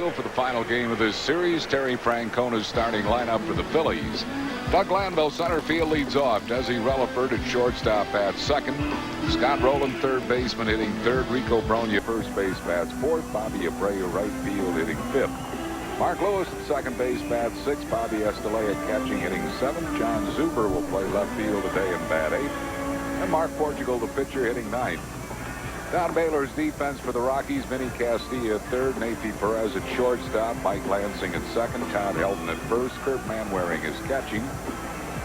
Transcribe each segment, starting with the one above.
field for the final game of this series. Terry Francona's starting lineup for the Phillies. Doug Glanville, center field, leads off. Desi Relaford at shortstop bats second. Scott Rowland, third baseman, hitting third. Rico Bronya, first base, bats fourth. Bobby Abreu, right field, hitting fifth. Mark Lewis at second base, bats sixth. Bobby Estelea catching, hitting seventh. John Zuber will play left field today and bat eighth. And Mark Portugal, the pitcher, hitting ninth. Don Baylor's defense for the Rockies: Vinny Castilla at third, Nathy Perez at shortstop, Mike Lansing at second, Todd Helton at first, Kurt Manwaring is catching.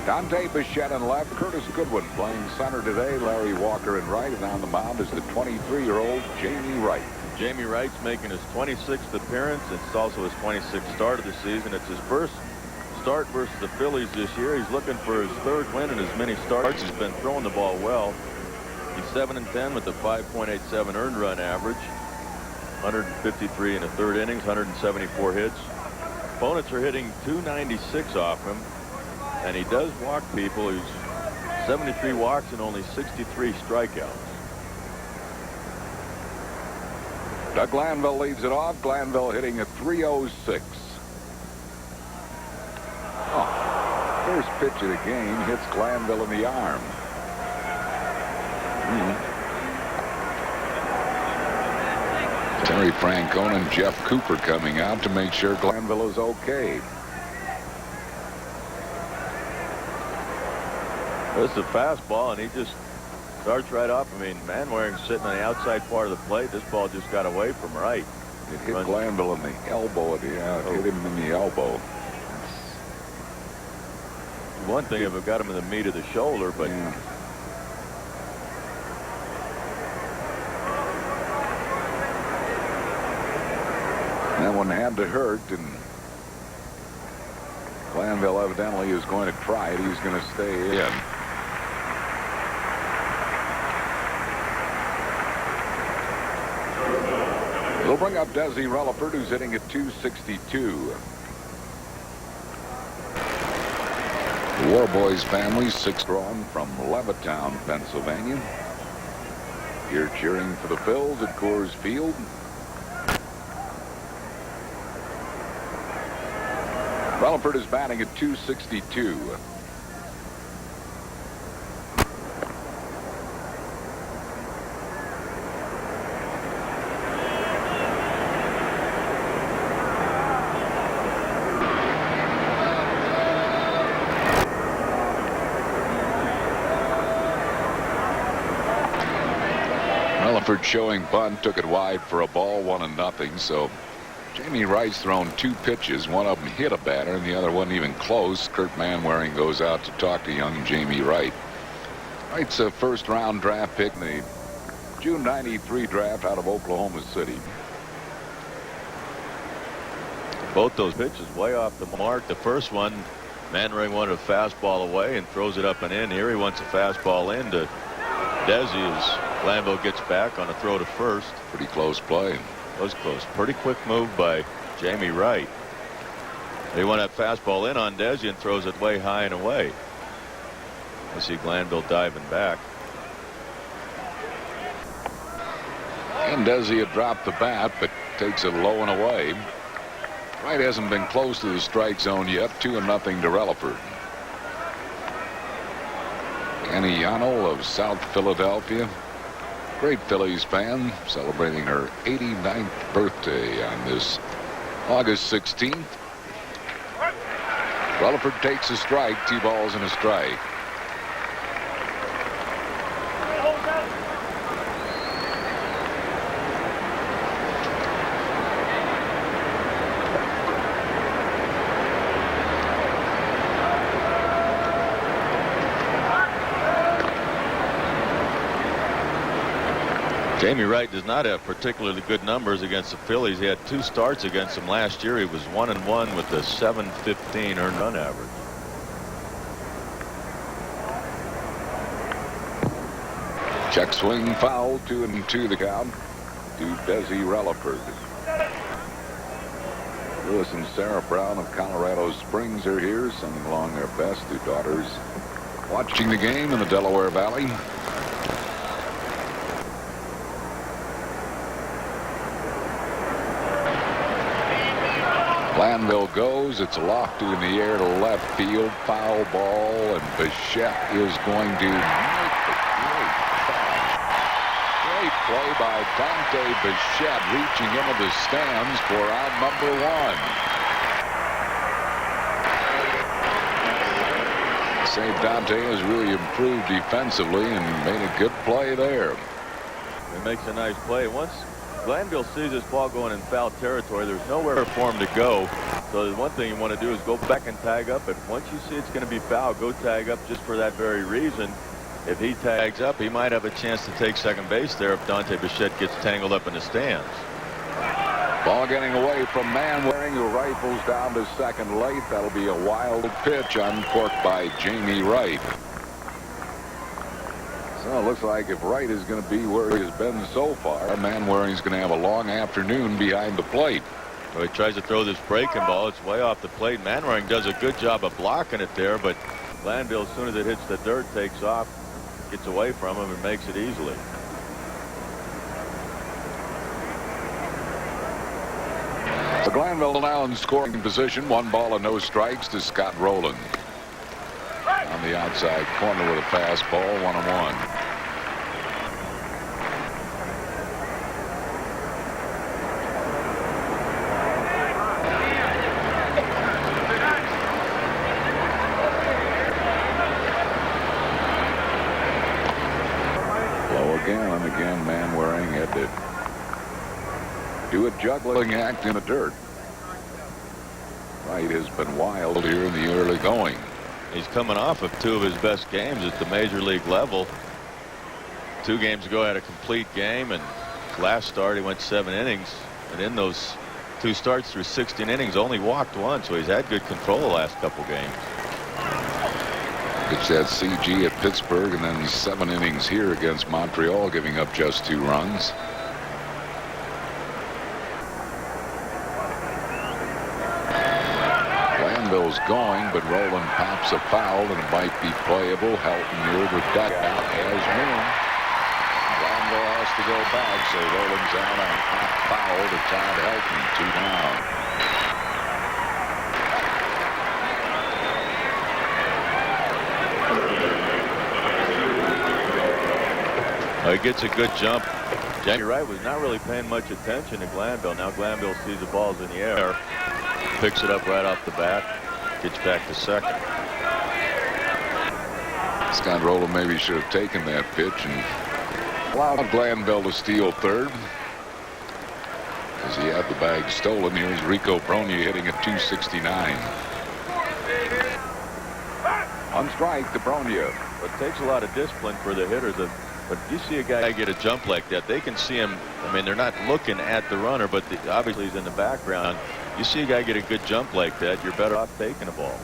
Dante Bichette in left, Curtis Goodwin playing center today, Larry Walker in right, and on the mound is the 23-year-old Jamey Wright. Jamey Wright's making his 26th appearance. It's also his 26th start of the season. It's his first start versus the Phillies this year. He's looking for his third win in as many starts. He's been throwing the ball well. He's 7-10 with a 5.87 earned run average, 153 in the third innings, 174 hits. Opponents are hitting 296 off him, and he does walk people. He's 73 walks and only 63 strikeouts. Doug Glanville leads it off. Glanville hitting a 306. First pitch of the game hits Glanville in the arm. Terry Francona and Jeff Cooper coming out to make sure Glanville is okay. This is a fastball, and he just starts right off. I mean, Manwaring's sitting on the outside part of the plate. This ball just got away from Wright. It hit Glanville in the elbow. It hit him in the elbow. One thing if it got him in the meat of the shoulder, but yeah. That one had to hurt, and Glanville evidently is going to try it. He's going to stay in. We'll bring up Desi Relaford, who's hitting at 262. The Warboys family, 6 strong, from Levittown, Pennsylvania. Here cheering for the Phils at Coors Field. Relaford is batting at 262. Relaford showing bunt, took it wide for a ball, 1-0. So Jamey Wright's thrown 2 pitches. One of them hit a batter, and the other wasn't even close. Kurt Manwaring goes out to talk to young Jamey Wright. Wright's a first-round draft pick in the June '93 draft out of Oklahoma City. both those pitches way off the mark. The first one, Manwaring wanted a fastball away and throws it up and in. Here he wants a fastball in to Desi as Glanville gets back on a throw to first. Pretty close play. Was close. Pretty quick move by Jamey Wright. They want that fastball in on Desi and throws it way high and away. I see Glanville diving back. And Desi had dropped the bat, but takes it low and away. Wright hasn't been close to the strike zone yet. 2-0 to Relaford. Annie Yano of South Philadelphia, great Phillies fan, celebrating her 89th birthday on this August 16th. Relaford takes a strike, 2 balls and a strike. Jamey Wright does not have particularly good numbers against the Phillies. He had 2 starts against them last year. He was 1-1 with a .715 earned run average. Check swing foul, 2-2 the count to Desi Relaford. Lewis and Sarah Brown of Colorado Springs are here, sending along their best to daughters watching the game in the Delaware Valley. Glanville goes. It's lofted in the air to left field. Foul ball, and Bichette is going to make the great play by Dante Bichette, reaching into the stands for out number 1. Save Dante has really improved defensively and made a good play there. He makes a nice play. Once Glanville sees this ball going in foul territory, there's nowhere for him to go. So the one thing you want to do is go back and tag up. And once you see it's going to be foul, go tag up just for that very reason. If he tags up, he might have a chance to take second base there if Dante Bichette gets tangled up in the stands. Ball getting away from Manwaring, who rifles down to second late. That'll be a wild pitch, uncorked by Jamey Wright. So it looks like if Wright is going to be where he has been so far, Manwaring's going to have a long afternoon behind the plate. Well, he tries to throw this breaking ball. It's way off the plate. Manwaring does a good job of blocking it there, but Glanville, as soon as it hits the dirt, takes off, gets away from him, and makes it easily. So Glanville now in scoring position. 1 ball and no strikes to Scott Rowland. On the outside corner with a fastball, 1-1. Low again, and again Manwaring had to do a juggling act in the dirt. Wright has been wild here in the early going. He's coming off of 2 of his best games at the major league level. 2 games ago, had a complete game, and last start he went 7 innings, and in those 2 starts through 16 innings, only walked 1, so he's had good control the last couple games. It's that CG at Pittsburgh, and then 7 innings here against Montreal, giving up just 2 runs. Glanville's going, but Rowland pops a foul, and it might be playable. Helton near the dugout has room. Glanville has to go back, so Rowland's out on hot foul to Todd Helton, 2 down. He gets a good jump. Jamey Wright was not really paying much attention to Glanville. Now Glanville sees the ball's in the air, picks it up right off the bat, gets back to second. Scott Rowland maybe should have taken that pitch and allowed Glanville to steal third, because he had the bag stolen. Here's Rico Bronya hitting at .269. On strike to Bronya. It takes a lot of discipline for the hitters. But if you see a guy get a jump like that, they can see him. I mean, they're not looking at the runner, but obviously he's in the background. You see a guy get a good jump like that, you're better off taking a ball.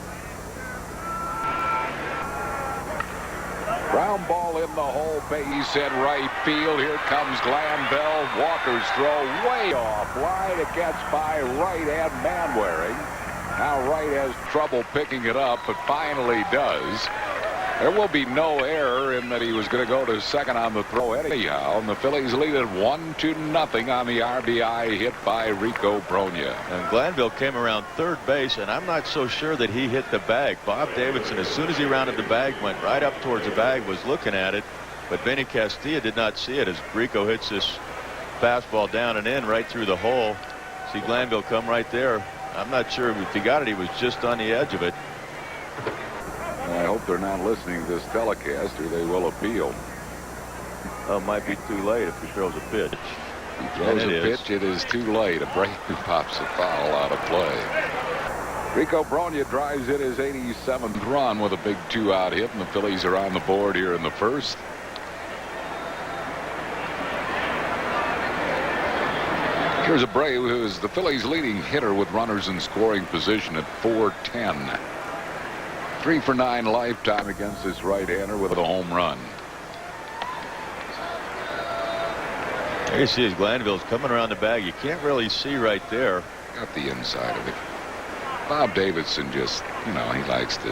Ground ball in the hole, base hit right field. Here comes Glanville. Walker's throw way off wide. It gets by Wright and Manwaring. Now Wright has trouble picking it up, but finally does. There will be no error in that he was going to go to second on the throw anyhow, and the Phillies lead it 1-0 on the RBI hit by Rico Bronya. And Glanville came around third base, and I'm not so sure that he hit the bag. Bob Davidson, as soon as he rounded the bag, went right up towards the bag, was looking at it, but Benny Castilla did not see it as Rico hits this fastball down and in right through the hole. See Glanville come right there. I'm not sure if he got it. He was just on the edge of it. I hope they're not listening to this telecast, or they will appeal. It might be too late if he throws a pitch. He throws a pitch, it is too late. A break pops a foul out of play. Rico Bronya drives in his 87th run with a big 2-out hit, and the Phillies are on the board here in the first. Here's Abreu, who is the Phillies' leading hitter with runners in scoring position at .410. 3 for 9 lifetime against this right-hander with a home run. There you see as Glanville's coming around the bag. You can't really see right there. Got the inside of it. Bob Davidson just, he likes to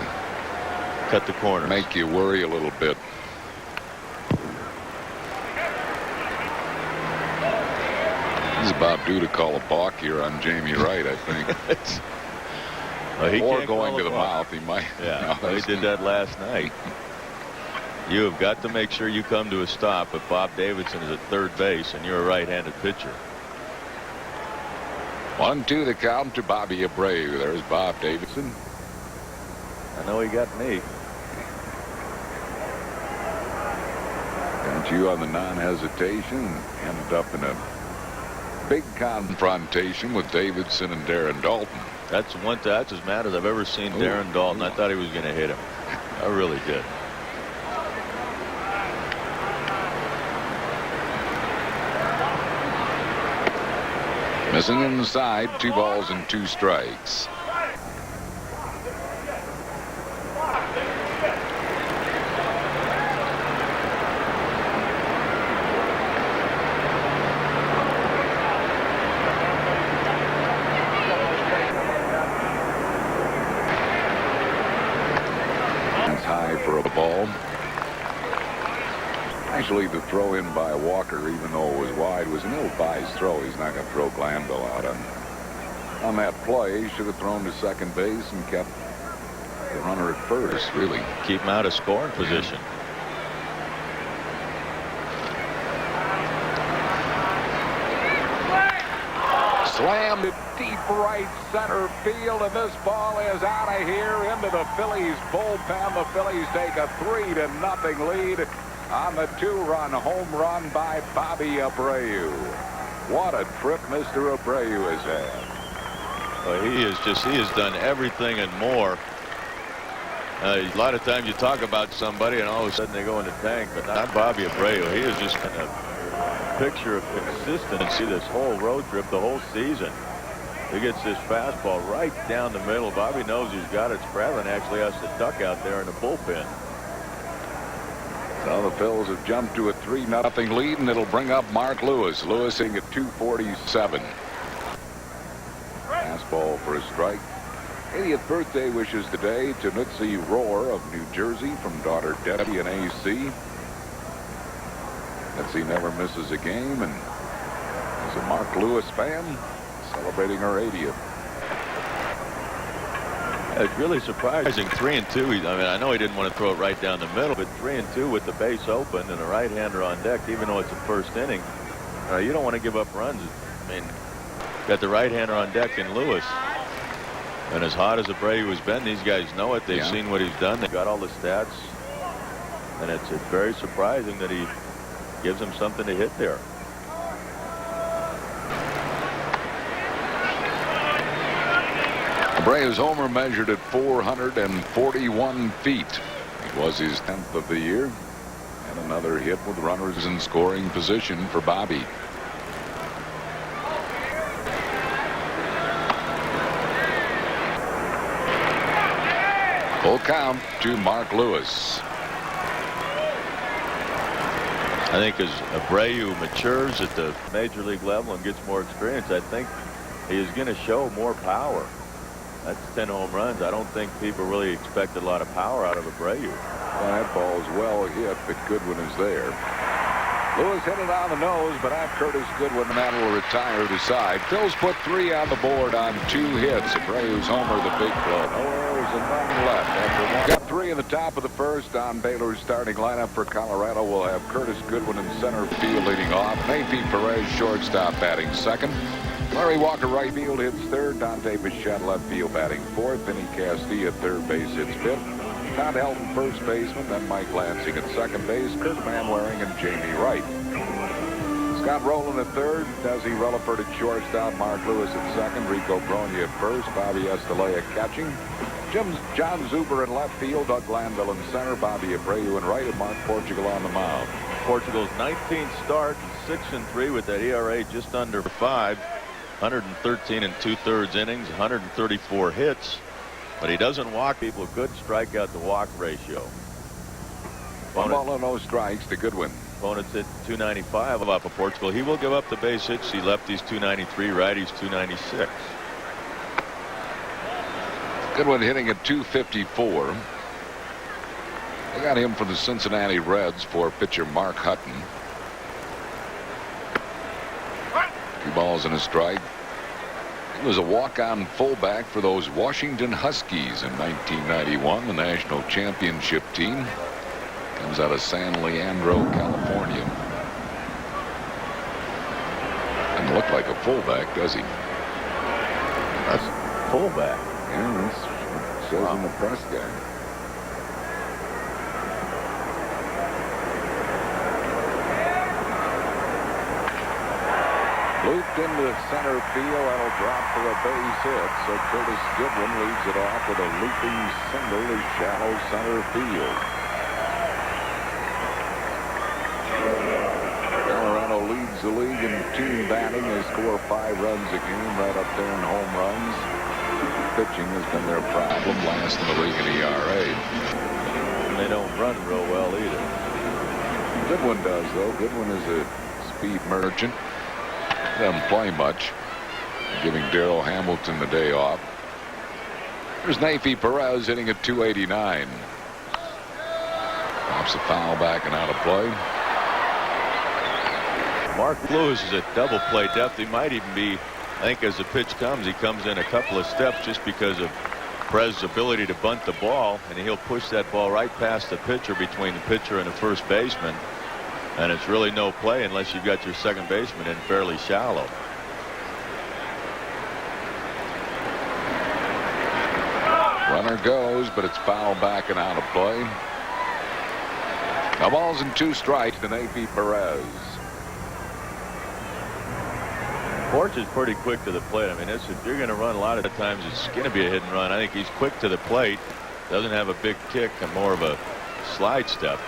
cut the corners. Make you worry a little bit. This is about due to call a balk here on Jamey Wright, I think. Well, he or can't going to the balk. mouth. He might. Yeah, he did that last night. You have got to make sure you come to a stop if Bob Davidson is at third base and you're a right-handed pitcher. 1-2 the count to Bobby Abreu. There's Bob Davidson. I know he got me. Got you on the non-hesitation. Ended up in a big confrontation with Davidson and Darren Dalton. That's as mad as I've ever seen Darren Dalton. I thought he was going to hit him. I really did. Missing inside, 2 balls and 2 strikes. That's high for a ball. Actually, the throw in by Walker, even though it was wide, was an ill-advised throw. He's not going to throw Glanville out on that play. He should have thrown to second base and kept the runner at first, really. Keep him out of scoring position. Slammed it deep right center field, and this ball is out of here into the Phillies bullpen. The Phillies take a 3-0 lead on the 2-run home run by Bobby Abreu. What a trip Mr. Abreu has had. Well, he has done everything and more. A lot of times you talk about somebody and all of a sudden they go in the tank, but not Bobby Abreu. He has just been a picture of consistency this whole road trip, the whole season. He gets this fastball right down the middle. Bobby knows he's got it. Spradlin actually has to duck out there in the bullpen. Now the Phils have jumped to a 3-0 lead, and it'll bring up Mark Lewis. Lewis hitting at 247. Fastball for a strike. 80th birthday wishes today to Nutsi Rohr of New Jersey from daughter Debbie and AC. Nutsi never misses a game and is a Mark Lewis fan, celebrating her 80th. It's really surprising. 3-2. I know he didn't want to throw it right down the middle, but 3-2 with the base open and a right-hander on deck, even though it's the first inning. You don't want to give up runs. I mean, got the right-hander on deck in Lewis. And as hot as Abreu has been, these guys know it. They've seen what he's done. They've got all the stats. And it's very surprising that he gives him something to hit there. Abreu's homer measured at 441 feet. It was his 10th of the year. And another hit with runners in scoring position for Bobby. Full count to Mark Lewis. I think as Abreu matures at the major league level and gets more experience, I think he is going to show more power. That's 10 home runs. I don't think people really expected a lot of power out of Abreu. Well, that ball is well hit, but Goodwin is there. Lewis hit it on the nose, but at Curtis Goodwin, that will retire the side. Phil's put 3 on the board on 2 hits. Abreu's homer, the big club. No errors and none left after one. Got 3 in the top of the first on Baylor's starting lineup for Colorado. We'll have Curtis Goodwin in center field leading off. Mayfield Perez, shortstop, batting second. Larry Walker, right field, hits third. Dante Bichette, left field, batting fourth. Vinny Castilla, third base, hits fifth. Todd Helton, first baseman. Then Mike Lansing at second base. Kurt Manwaring and Jamey Wright. Scott Rowland at third. Desi Relaford at shortstop. Mark Lewis at second. Rico Brogna at first. Bobby Estelea catching. John Zuber in left field. Doug Glanville in center. Bobby Abreu in right. And Mark Portugal on the mound. Portugal's 19th start, 6-3 with that ERA just under 5. 113 2/3 innings, 134 hits, but he doesn't walk people. Good strikeout to walk ratio. 1 ball and no strikes to Goodwin. Opponents hit 295 off of Portugal. He will give up the base hits. He lefties 293, righties 296. Goodwin hitting at 254. They got him from the Cincinnati Reds for pitcher Mark Hutton. 2 balls balls and a strike. He was a walk-on fullback for those Washington Huskies in 1991, the national championship team. Comes out of San Leandro, California. Doesn't look like a fullback, does he? That's fullback. Yeah, that's what it says in the press guy. Looped into center field. That'll drop for a base hit. So Curtis Goodwin leads it off with a looping single to shallow center field. Colorado leads the league in team batting. They score 5 runs a game, right up there in home runs. Pitching has been their problem, last in the league in ERA. And they don't run real well either. Goodwin does, though. Goodwin is a speed merchant. Doesn't play much. Giving Darrell Hamilton the day off. There's Neifi Perez hitting at 289. Drops a foul back and out of play. Mark Lewis is at double play depth. He might even be, I think as the pitch comes, he comes in a couple of steps just because of Perez's ability to bunt the ball, and he'll push that ball right past the pitcher, between the pitcher and the first baseman. And it's really no play unless you've got your second baseman in fairly shallow. Runner goes, but it's fouled back and out of play. Now balls and 2 strikes to Neifi Perez. Porch is pretty quick to the plate. I mean, if you're going to run a lot of times, it's going to be a hit and run. I think he's quick to the plate. Doesn't have a big kick, and more of a slide step.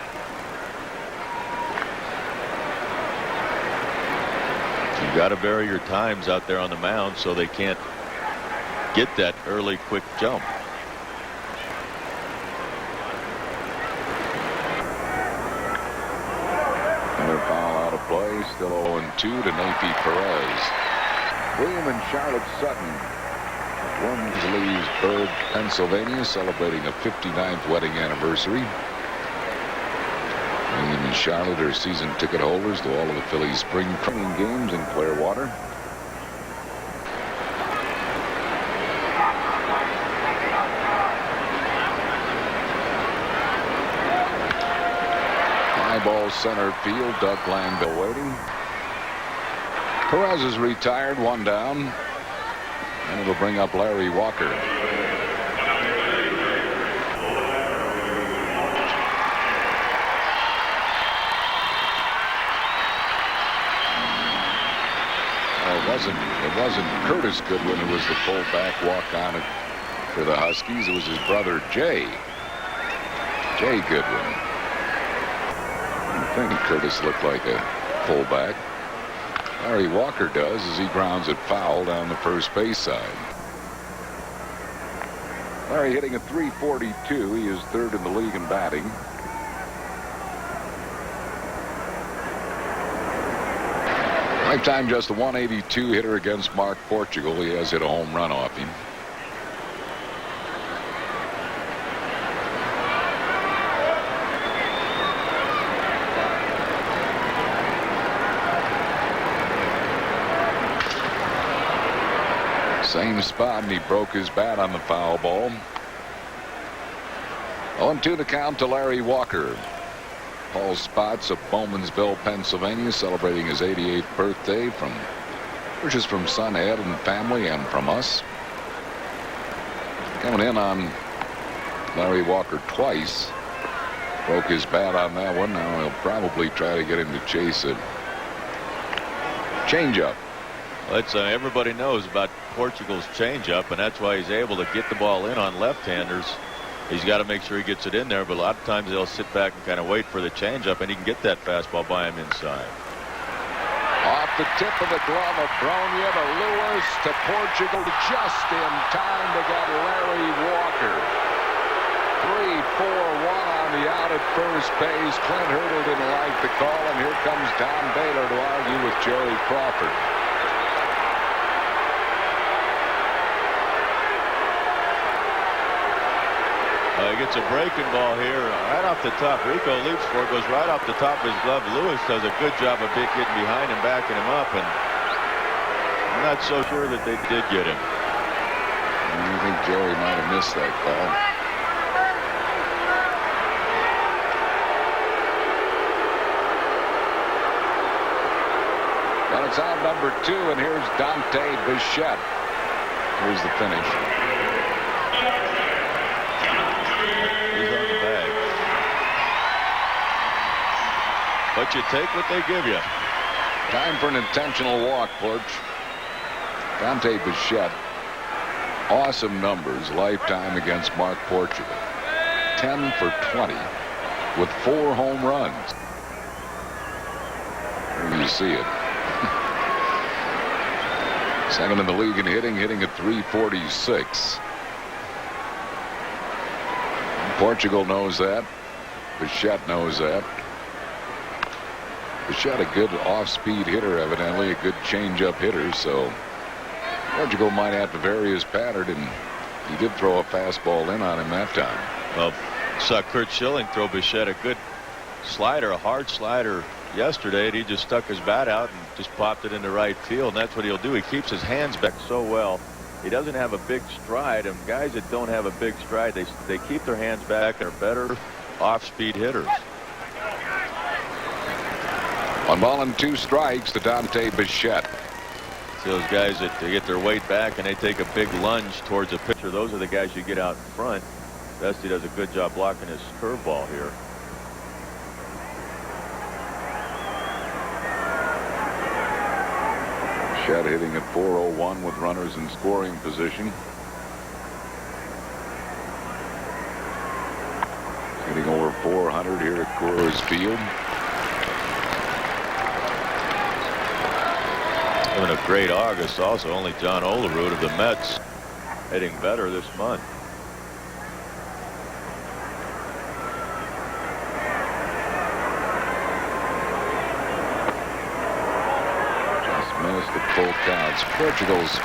You've got to vary your times out there on the mound so they can't get that early quick jump. Another foul out of play. Still 0-2 to Neifi Perez. William and Charlotte Sutton. One leaves Berg, Pennsylvania, celebrating a 59th wedding anniversary. William and Charlotte are season ticket holders to all of the Phillies spring training games in Clearwater. High ball center field. Doug Glanville waiting. Perez is retired, 1 down. And it'll bring up Larry Walker. It wasn't Curtis Goodwin who was the fullback walk-on for the Huskies. It was his brother Jay Goodwin. I think Curtis looked like a fullback. Larry Walker does, as he grounds it foul down the first base side. Larry hitting a .342. He is 3rd in the league in batting. Lifetime just a .182 hitter against Mark Portugal. He has hit a home run off him. Same spot, and he broke his bat on the foul ball. 0-2 to count to Larry Walker. Paul Spotts of Bowmansville, Pennsylvania, celebrating his 88th birthday. Wishes from son Ed and family, and from us. Coming in on Larry Walker twice. Broke his bat on that one. Now he'll probably try to get him to chase it. Changeup. Well, everybody knows about Portugal's changeup, and that's why he's able to get the ball in on left-handers. He's got to make sure he gets it in there, but a lot of times they'll sit back and kind of wait for the changeup, and he can get that fastball by him inside. Off the tip of the glove of Bronya to Lewis to Portugal, just in time to get Larry Walker. 3-4-1 on the out at first base. Clint Hurdle didn't like the call, and here comes Don Baylor to argue with Jerry Crawford. He gets a breaking ball here right off the top. Rico leaps for it, goes right off the top of his glove. Lewis does a good job of getting behind him, backing him up, and I'm not so sure that they did get him. I think Jerry might have missed that call. Well, it's out number 2, and here's Dante Bichette. Here's the finish. He's on the bag. But you take what they give you. Time for an intentional walk, Porch. Dante Bichette. Awesome numbers lifetime against Mark Portugal. 10 for 20 with 4 home runs. There you see it. Second in the league in hitting at 346. Portugal knows that. Bichette knows that. Bichette, a good off-speed hitter, evidently, a good change-up hitter, so Portugal might have to vary his pattern, and he did throw a fastball in on him that time. Well, saw Curt Schilling throw Bichette a good slider, a hard slider yesterday, and he just stuck his bat out and just popped it into right field, and that's what he'll do. He keeps his hands back so well. He doesn't have a big stride, and guys that don't have a big stride, they keep their hands back and are better off-speed hitters. 1 ball and 2 strikes to Dante Bichette. See those guys that they get their weight back and they take a big lunge towards a pitcher. Those are the guys you get out in front. Dusty does a good job blocking his curveball here. Bichette hitting at .401 with runners in scoring position. Hitting over .400 here at Coors Field. Having a great August also. Only John Olerud of the Mets hitting better this month. Just missed the full counts. Portugal's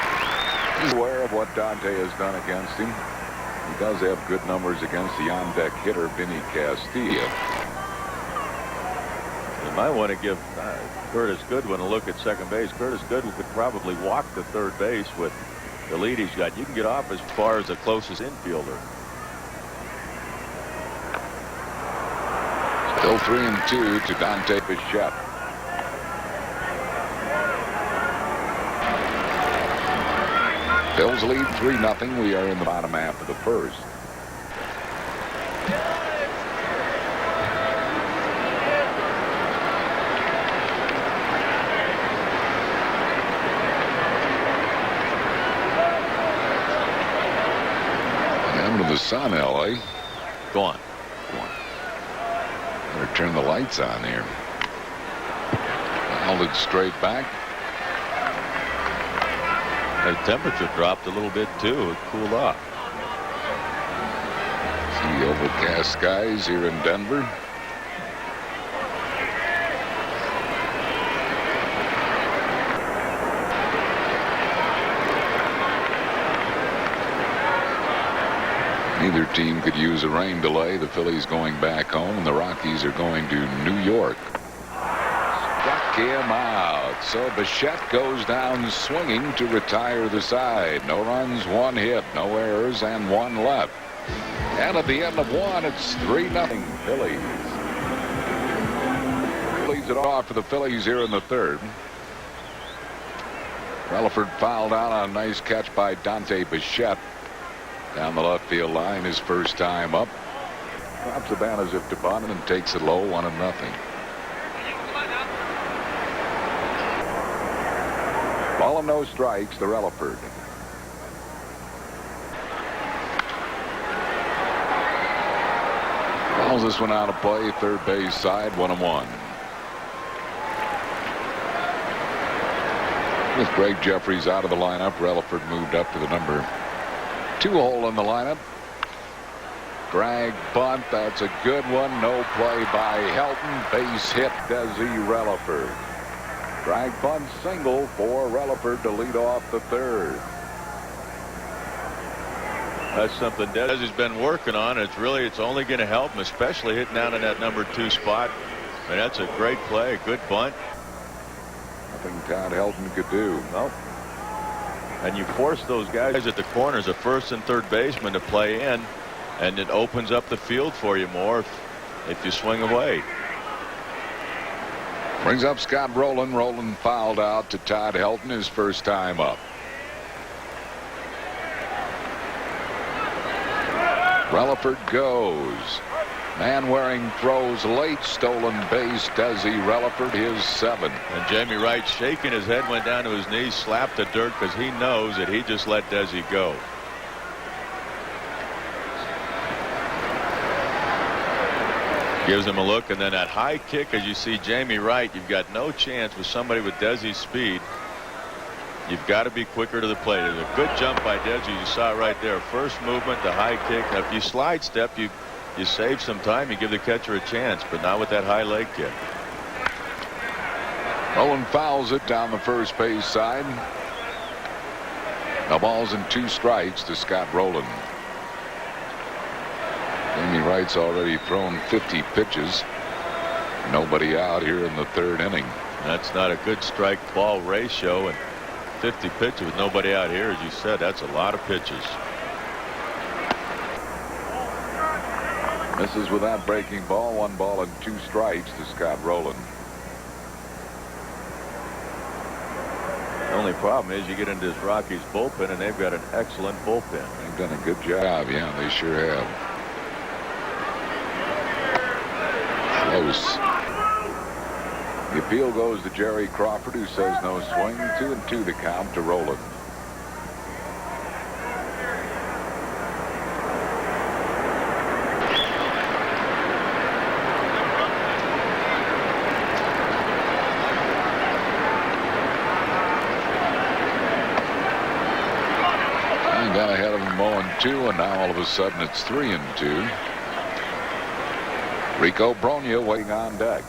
aware of what Dante has done against him. He does have good numbers against the on-deck hitter, Vinny Castilla. You might want to give Curtis Goodwin a look at second base. Curtis Goodwin could probably walk to third base with the lead he's got. You can get off as far as the closest infielder. Still 3-2 to Dante Bichette. Phil's lead 3-0. We are in the bottom half of the first. The sun, L.A. Go on. Better turn the lights on here. Held it straight back. The temperature dropped a little bit too. It cooled off. See overcast skies here in Denver. Neither team could use a rain delay. The Phillies going back home, and the Rockies are going to New York. Struck him out. So Bichette goes down swinging to retire the side. No runs, 1 hit, no errors, and 1 left. And at the end of 1, it's 3-0 Phillies. Leads it off for the Phillies here in the 3rd. Relaford fouled out on a nice catch by Dante Bichette. Down the left field line, his first time up. Drops the bat as if to bunt and takes it low, 1-0. Ball and no strikes to Relaford. Fouls this one out of play, third base side, 1-1. With Greg Jeffries out of the lineup, Relaford moved up to the number 2 hole in the lineup. Drag bunt. That's a good one. No play by Helton. Base hit Desi Relaford. Drag bunt single for Relaford to lead off the 3rd. That's something Desi's been working on. It's only going to help him, especially hitting down in that number 2 spot. And that's a great play. Good bunt. Nothing Todd Helton could do. Well, And you force those guys at the corners, a first and third baseman, to play in, and it opens up the field for you more if you swing away. Brings up Scott Rowland. Rowland fouled out to Todd Helton his first time up. Relaford goes. Manwaring throws late. Stolen base. Desi Relaford his 7th. And Jamey Wright, shaking his head, went down to his knees, slapped the dirt because he knows that he just let Desi go. Gives him a look, and then that high kick, as you see Jamey Wright, you've got no chance with somebody with Desi's speed. You've got to be quicker to the plate. There's a good jump by Desi. You saw it right there. First movement, the high kick. Now, if you slide step, you save some time. You give the catcher a chance, but not with that high leg kick. Rowland fouls it down the first base side. The ball's in 2 strikes to Scott Rowland. Jamey Wright's already thrown 50 pitches. Nobody out here in the 3rd inning. That's not a good strike ball ratio, and 50 pitches with nobody out here, as you said, that's a lot of pitches. Misses with that breaking ball. 1 ball and 2 strikes to Scott Rowland. The only problem is you get into this Rockies bullpen, and they've got an excellent bullpen. They've done a good job. Yeah, they sure have. Close. The appeal goes to Jerry Crawford, who says no swing. 2-2 to count to Rowland. And got ahead of him 0-2, and now all of a sudden it's 3-2. Rico Brogna waiting on deck.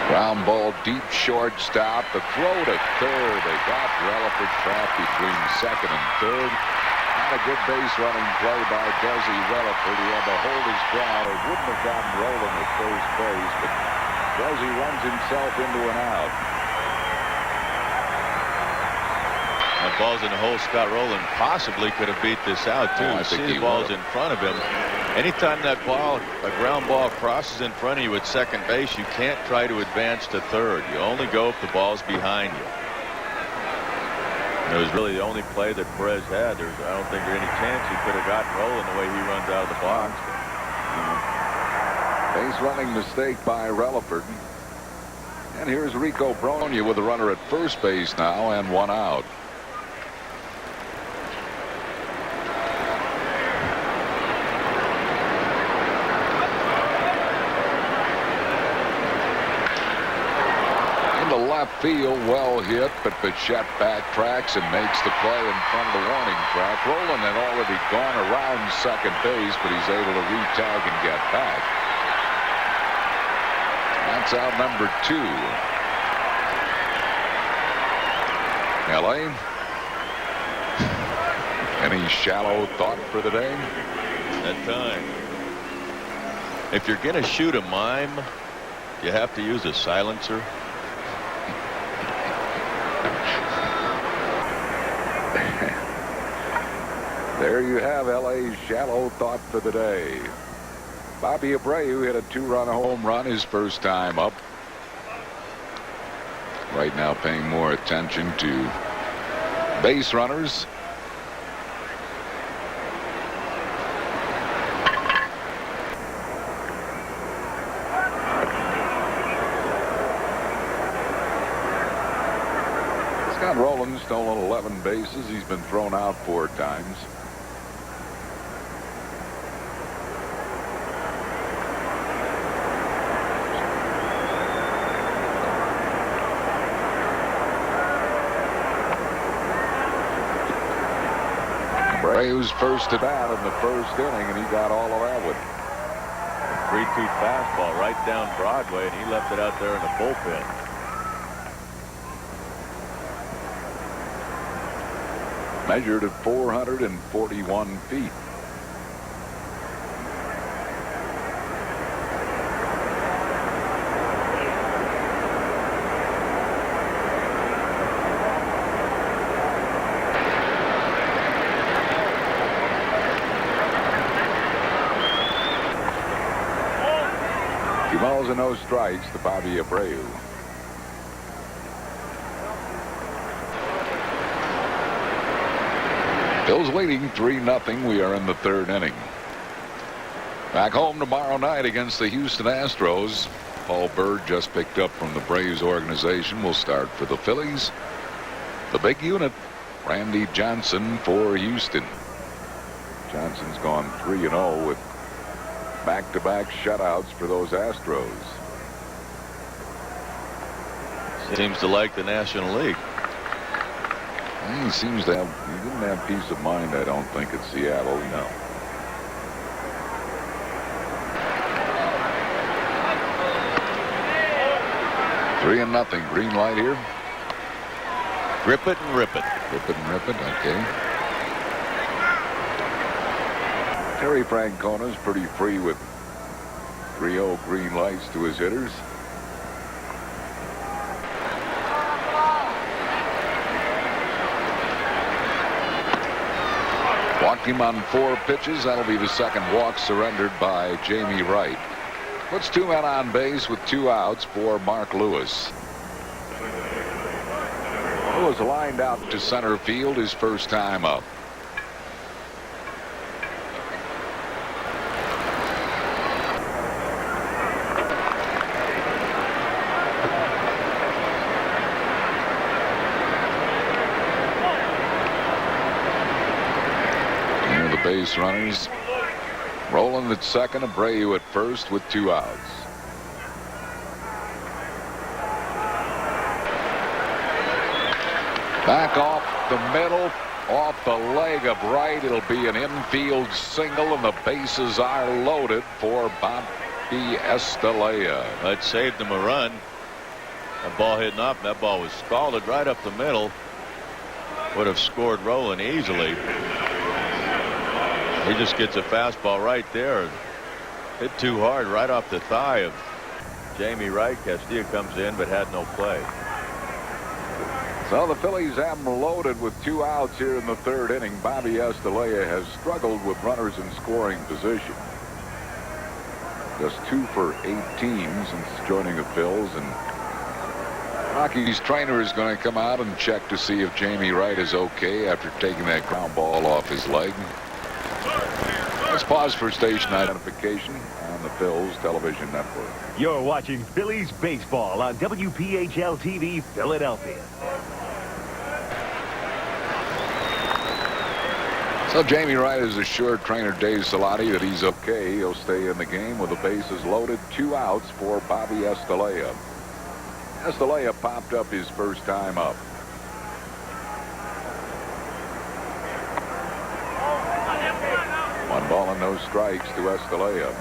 Ground ball deep shortstop. The throw to third. They got Relaford trapped between 2nd and 3rd. Not a good base running play by Desi Relaford. He had to hold his ground. It wouldn't have gotten Rowland at first base, but Desi runs himself into an out. That ball's in the hole. Scott Rowland possibly could have beat this out too. I You think see he the ball's would've. in front of him. Anytime that ball, a ground ball, crosses in front of you at second base, you can't try to advance to third. You only go if the ball's behind you. It was really the only play that Perez had. I don't think there's any chance he could have gotten Rowland the way he runs out of the box. Base running mistake by Relaford. And here's Rico Brogna with a runner at first base now and 1 out. Left field, well hit, but Bichette backtracks and makes the play in front of the warning track. Rowland had already gone around second base, but he's able to re-tag and get back. That's out number 2. LA. Any shallow thought for the day? That time. If you're going to shoot a mime, you have to use a silencer. There you have LA's shallow thought for the day. Bobby Abreu hit a 2-run home run his first time up. Right now paying more attention to base runners. Scott Rowland stolen 11 bases. He's been thrown out 4 times. Abreu's first at bat in the first inning, and he got all of that one. 3-2 fastball right down Broadway, and he left it out there in the bullpen. Measured at 441 feet. Two balls and no strikes to Bobby Abreu. Phil's leading 3-0. We are in the third inning. Back home tomorrow night against the Houston Astros. Paul Bird, just picked up from the Braves organization, will start for the Phillies. The big unit, Randy Johnson for Houston. Johnson's gone 3-0 with back-to-back shutouts for those Astros. Seems to like the National League. He seems to have, he didn't have peace of mind, I don't think, at Seattle. No. Three and nothing. Green light here. Grip it and rip it. Rip it and rip it. Okay. Terry Francona's pretty free with 3-0 green lights to his hitters. Walked him on 4 pitches. That'll be the second walk surrendered by Jamey Wright. Puts 2 men on base with 2 outs for Mark Lewis. Lewis lined out to center field his first time up. Base runners. Rolling at second, Abreu at first with 2 outs. Back off the middle, off the leg of Wright. It'll be an infield single, and the bases are loaded for Bobby Estalella. That saved him a run. That ball hitting up. That ball was scalded right up the middle. Would have scored Rolen easily. He just gets a fastball right there. Hit too hard right off the thigh of Jamey Wright. Castilla comes in but had no play. So the Phillies have them loaded with 2 outs here in the third inning. Bobby Estalella has struggled with runners in scoring position. Just 2 for 18 since joining the Phils. And Rockies trainer is going to come out and check to see if Jamey Wright is okay after taking that ground ball off his leg. Let's pause for station identification on the Phil's television network. You're watching Phillies baseball on WPHL TV Philadelphia. So Jamey Wright has assured trainer Dave Salati that he's okay. He'll stay in the game with the bases loaded. 2 outs for Bobby Estalella. Estalella popped up his first time up. One ball and no strikes to Estalella.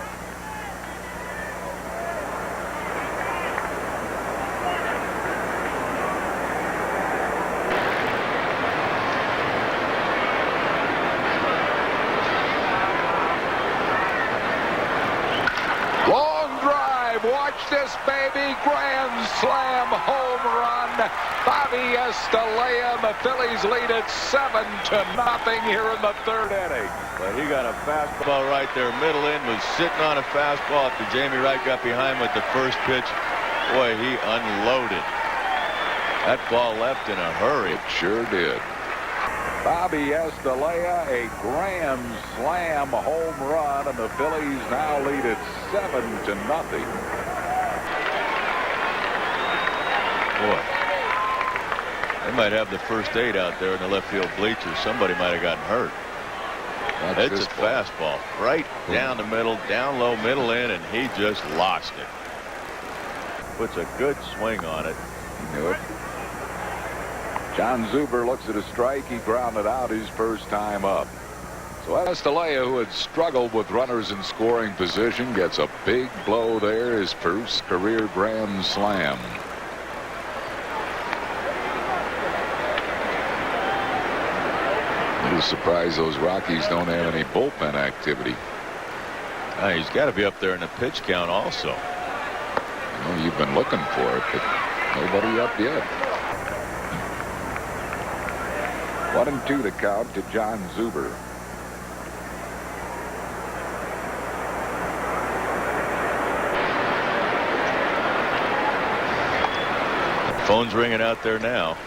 Long drive. Watch this, baby. Grand slam home run. Bobby Estalella. The Phillies lead it 7-0 here in the third inning. But he got a fastball right there. Middle in, was sitting on a fastball after Jamey Wright got behind with the first pitch. Boy, he unloaded. That ball left in a hurry. It sure did. Bobby Estalella, a grand slam home run, and the Phillies now lead it 7-0. Boy, they might have the first 8 out there in the left field bleachers. Somebody might have gotten hurt. It's a fastball right down the middle, down low, middle in, and he just lost it. Puts a good swing on it. He knew it. John Zuber looks at a strike. He grounded out his first time up. So Estalella, who had struggled with runners in scoring position, gets a big blow there, his first career grand slam. little surprised those Rockies don't have any bullpen activity. He's got to be up there in the pitch count also. Well, you've been looking for it, but nobody up yet. 1-2 the count to John Zuber. Phone's ringing out there now.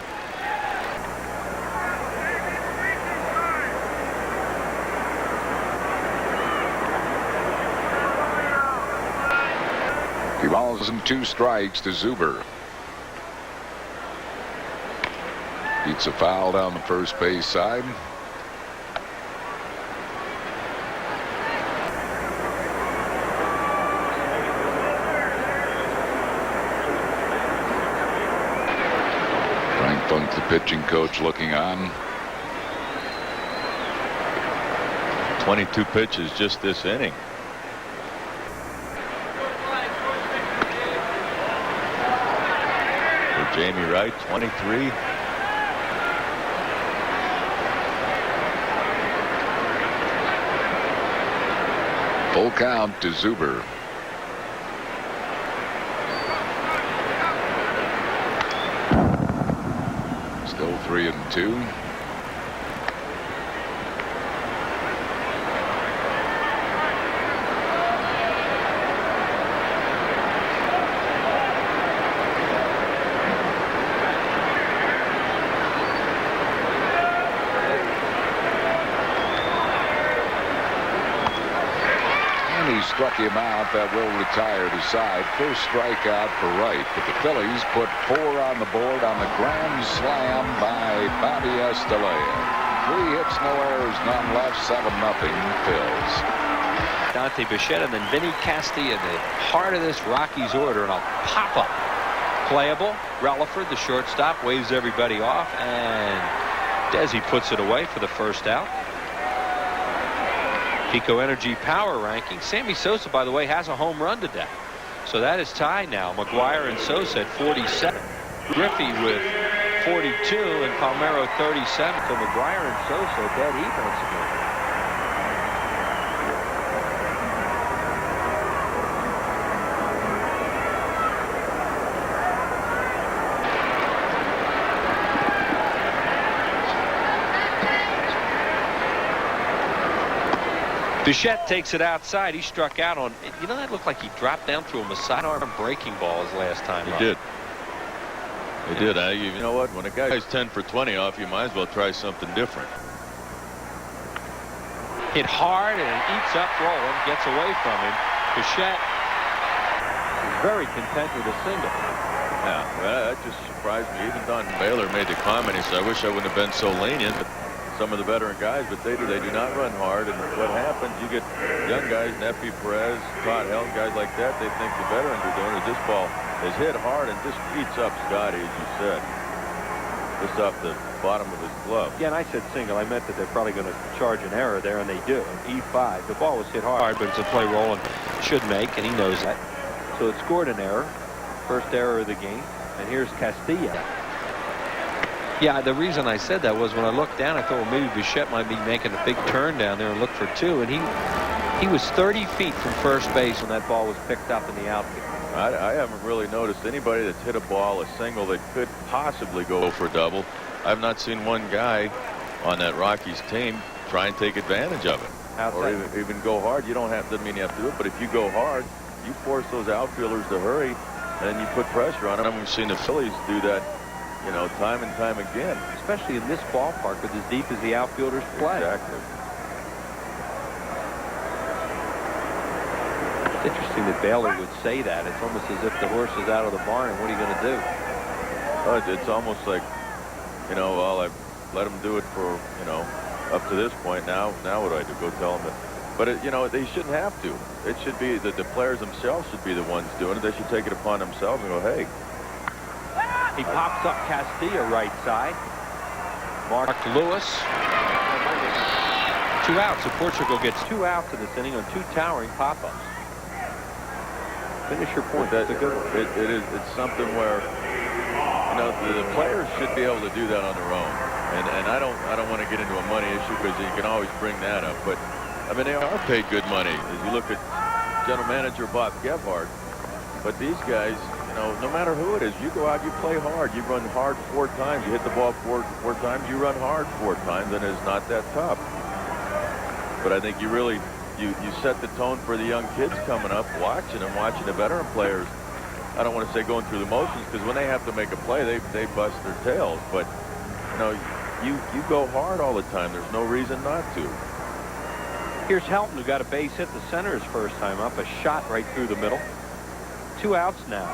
He balls and 2 strikes to Zuber. Beats a foul down the first base side. Frank Funk, the pitching coach, looking on. 22 pitches just this inning. For Jamey Wright, 23. Full count to Zuber. Still 3-2. Struck him out. That will retire the side. First strikeout for Wright. But the Phillies put 4 on the board on the grand slam by Bobby Estelea. 3 hits, no errors, none left. 7-0 Phils. Dante Bichette and then Vinny Castilla in the heart of this Rockies order, and a pop-up. Playable. Relaford, the shortstop, waves everybody off, and Desi puts it away for the first out. Pico Energy power ranking. Sammy Sosa, by the way, has a home run today. So that is tied now. McGuire and Sosa at 47. Griffey with 42 and Palmeiro 37. So McGuire and Sosa dead even once again. Bichette takes it outside. He struck out on, you know, that looked like he dropped down through a sidearm breaking ball his last time. He did. He did. You know what? When a guy's 10 for 20 off, you might as well try something different. Hit hard and eats up Roland, gets away from him. Bichette is very content with a single. Yeah, well, that just surprised me. Even Don Baylor made the comment. He said, I wish I wouldn't have been so lenient. But some of the veteran guys, but they do not run hard, and what happens, you get young guys, Neppy, Perez, Todd Helm, guys like that, they think the veterans are doing it. This ball is hit hard and just eats up Scotty, as you said, just off the bottom of his glove. Yeah, and I said single. I meant that they're probably going to charge an error there, and they do. E5, the ball was hit hard, but it's a play Roland should make, and he knows that. So it scored an error, first error of the game, and here's Castilla. Yeah, the reason I said that was when I looked down, I thought, well, maybe Bichette might be making a big turn down there and look for 2. And he was 30 feet from first base when that ball was picked up in the outfield. I haven't really noticed anybody that's hit a ball, a single, that could possibly go for a double. I've not seen one guy on that Rockies team try and take advantage of it. Or even go hard. You don't have, doesn't mean you have to do it, but if you go hard, you force those outfielders to hurry, and you put pressure on them. We've seen the Phillies do that, you know, time and time again. Especially in this ballpark with as deep as the outfielders play. Exactly. It's interesting that Baylor would say that. It's almost as if the horse is out of the barn, and what are you going to do? It's almost like, you know, well, I've let them do it for, you know, up to this point. Now what do I do? Go tell them that. But, you know, they shouldn't have to. It should be that the players themselves should be the ones doing it. They should take it upon themselves and go, hey. He pops up Castilla right side. Mark Lewis. 2 outs. So Portugal gets 2 outs in this inning on 2 towering pop-ups. Finish your point. That's a good one. It's something where, you know, the players should be able to do that on their own. And I don't want to get into a money issue because you can always bring that up. But I mean, they are paid good money. As you look at general manager Bob Gebhardt. But these guys, you know, no matter who it is, you go out, you play hard, you run hard 4 times, you hit the ball four times, you run hard 4 times, and it's not that tough. But I think you really you set the tone for the young kids coming up, watching the veteran players. I don't want to say going through the motions, because when they have to make a play, they bust their tails. But you know, you go hard all the time. There's no reason not to. Here's Helton, who got a base hit the center his first time up, a shot right through the middle. 2 outs now,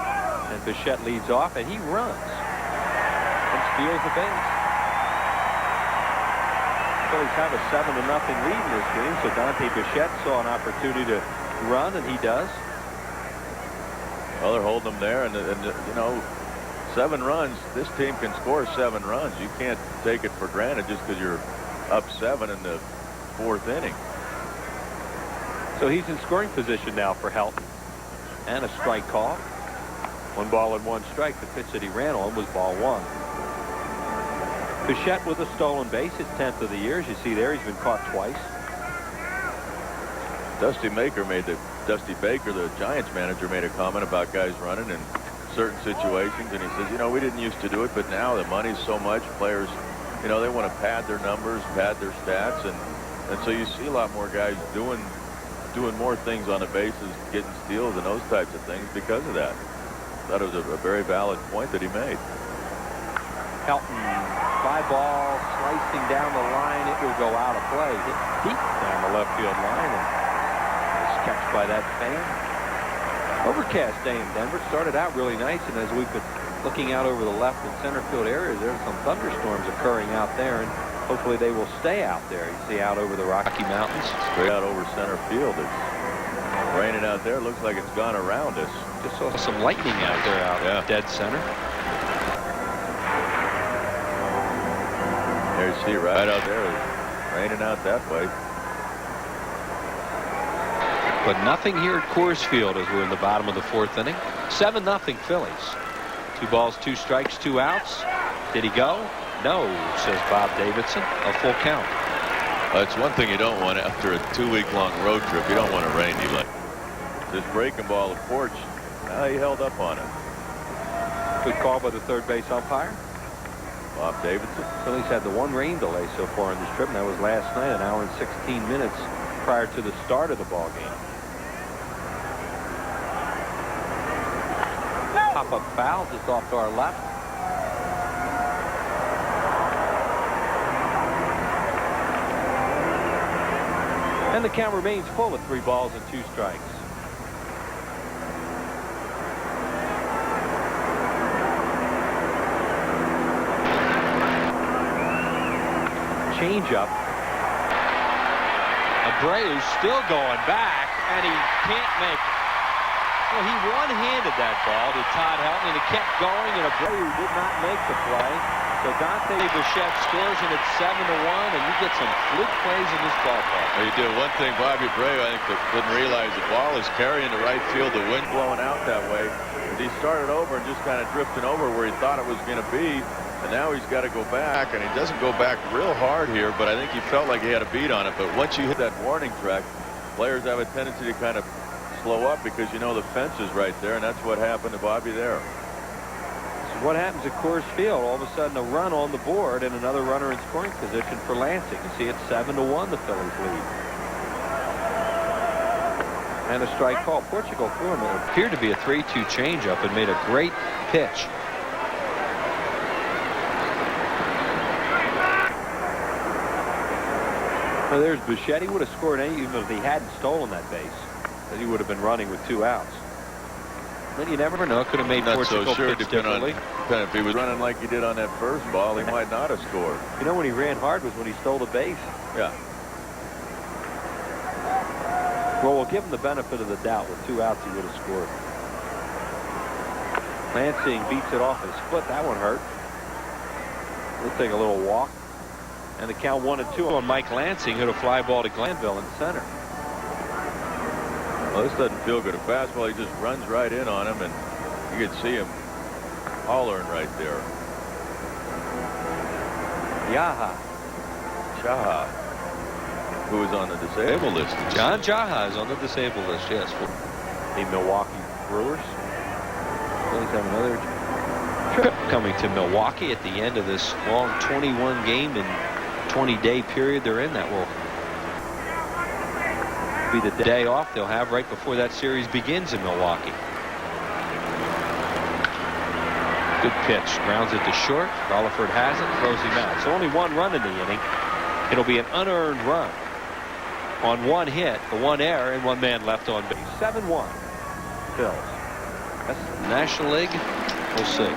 and Bichette leads off, and he runs and steals the base. Phillies have a 7-0 lead in this game, so Dante Bichette saw an opportunity to run, and he does. Well, they're holding them there, and you know, 7 runs. This team can score 7 runs. You can't take it for granted just because you're up 7 in the 4th inning. So he's in scoring position now for Helton. And a strike call. 1 ball and 1 strike. The pitch that he ran on was ball 1. Bichette with a stolen base, his 10th of the year. As you see there, he's been caught twice. Dusty Baker, the Giants manager, made a comment about guys running in certain situations, and he says, you know, we didn't used to do it, but now the money's so much, players, you know, they want to pad their numbers, pad their stats, and so you see a lot more guys doing more things on the bases, getting steals and those types of things because of that. That was a very valid point that he made. Helton, fly ball slicing down the line. It will go out of play. Hit deep down the left field line, and it's catched by that fan. Overcast day in Denver. Started out really nice, and as we've been looking out over the left and center field areas, there's some thunderstorms occurring out there, and hopefully they will stay out there. You see out over the Rocky Mountains. Straight out over center field. It's raining out there. Looks like it's gone around us. Just saw some lightning out there out dead center. There you see right out there. It's raining out that way. But nothing here at Coors Field as we're in the bottom of the 4th inning. 7-0 Phillies. 2 balls, 2 strikes, 2 outs. Did he go? No, says Bob Davidson. A full count. It's one thing you don't want after a 2-week-long road trip. You don't want to rain. You like this breaking ball at Porch. He held up on it. Good call by the third base umpire. Bob Davidson. Phillies had the 1 rain delay so far in this trip, and that was last night, an hour and 16 minutes prior to the start of the ball game. Pop-up foul just off to our left. And the count remains full at 3 balls and 2 strikes. Changeup. Abreu's still going back, and he can't make it. Well, he one-handed that ball to Todd Helton, and it kept going, and Abreu did not make the play. So Dante Bichette scores, and it's 7-1, and you get some fluke plays in this ballpark. Well, you do. One thing, Bobby Abreu, I think, that didn't realize the ball is carrying the right field, the wind blowing out that way. He started over and just kind of drifting over where he thought it was going to be, and now he's got to go back, and he doesn't go back real hard here, but I think he felt like he had a beat on it. But once you hit that warning track, players have a tendency to kind of slow up because you know the fence is right there, and that's what happened to Bobby there. So what happens at Coors Field? All of a sudden a run on the board and another runner in scoring position for Lansing. You see it's 7-1 the Phillies lead. And a strike call. Portugal threw him. It appeared to be a 3-2 changeup and made a great pitch. Well, there's Bichette. He would have scored even if he hadn't stolen that base. That he would have been running with 2 outs. Then you never know. Could have made Portugal so sure, pitch differently. If he was running like he did on that first ball, he might not have scored. You know, when he ran hard was when he stole the base. Yeah. Well, we'll give him the benefit of the doubt. With 2 outs, he would have scored. Lansing beats it off his foot. That one hurt. He'll take a little walk. And the count 1-2 on Mike Lansing, hit a fly ball to Glanville in center. Well, this doesn't feel good. A fastball, he just runs right in on him, and you can see him hollering right there. Jaha, who is on the disabled list. John Jaha is on the disabled list, yes. The Milwaukee Brewers. Phillies have another trip coming to Milwaukee at the end of this long 21 game and 20-day period they're in. That will be the day off they'll have right before that series begins in Milwaukee. Good pitch. Grounds it to short. Rutherford has it. Throws him out. So only one run in the inning. It'll be an unearned run on one hit, for one error, and one man left on base. 7-1. Phils. That's the National League. We'll see.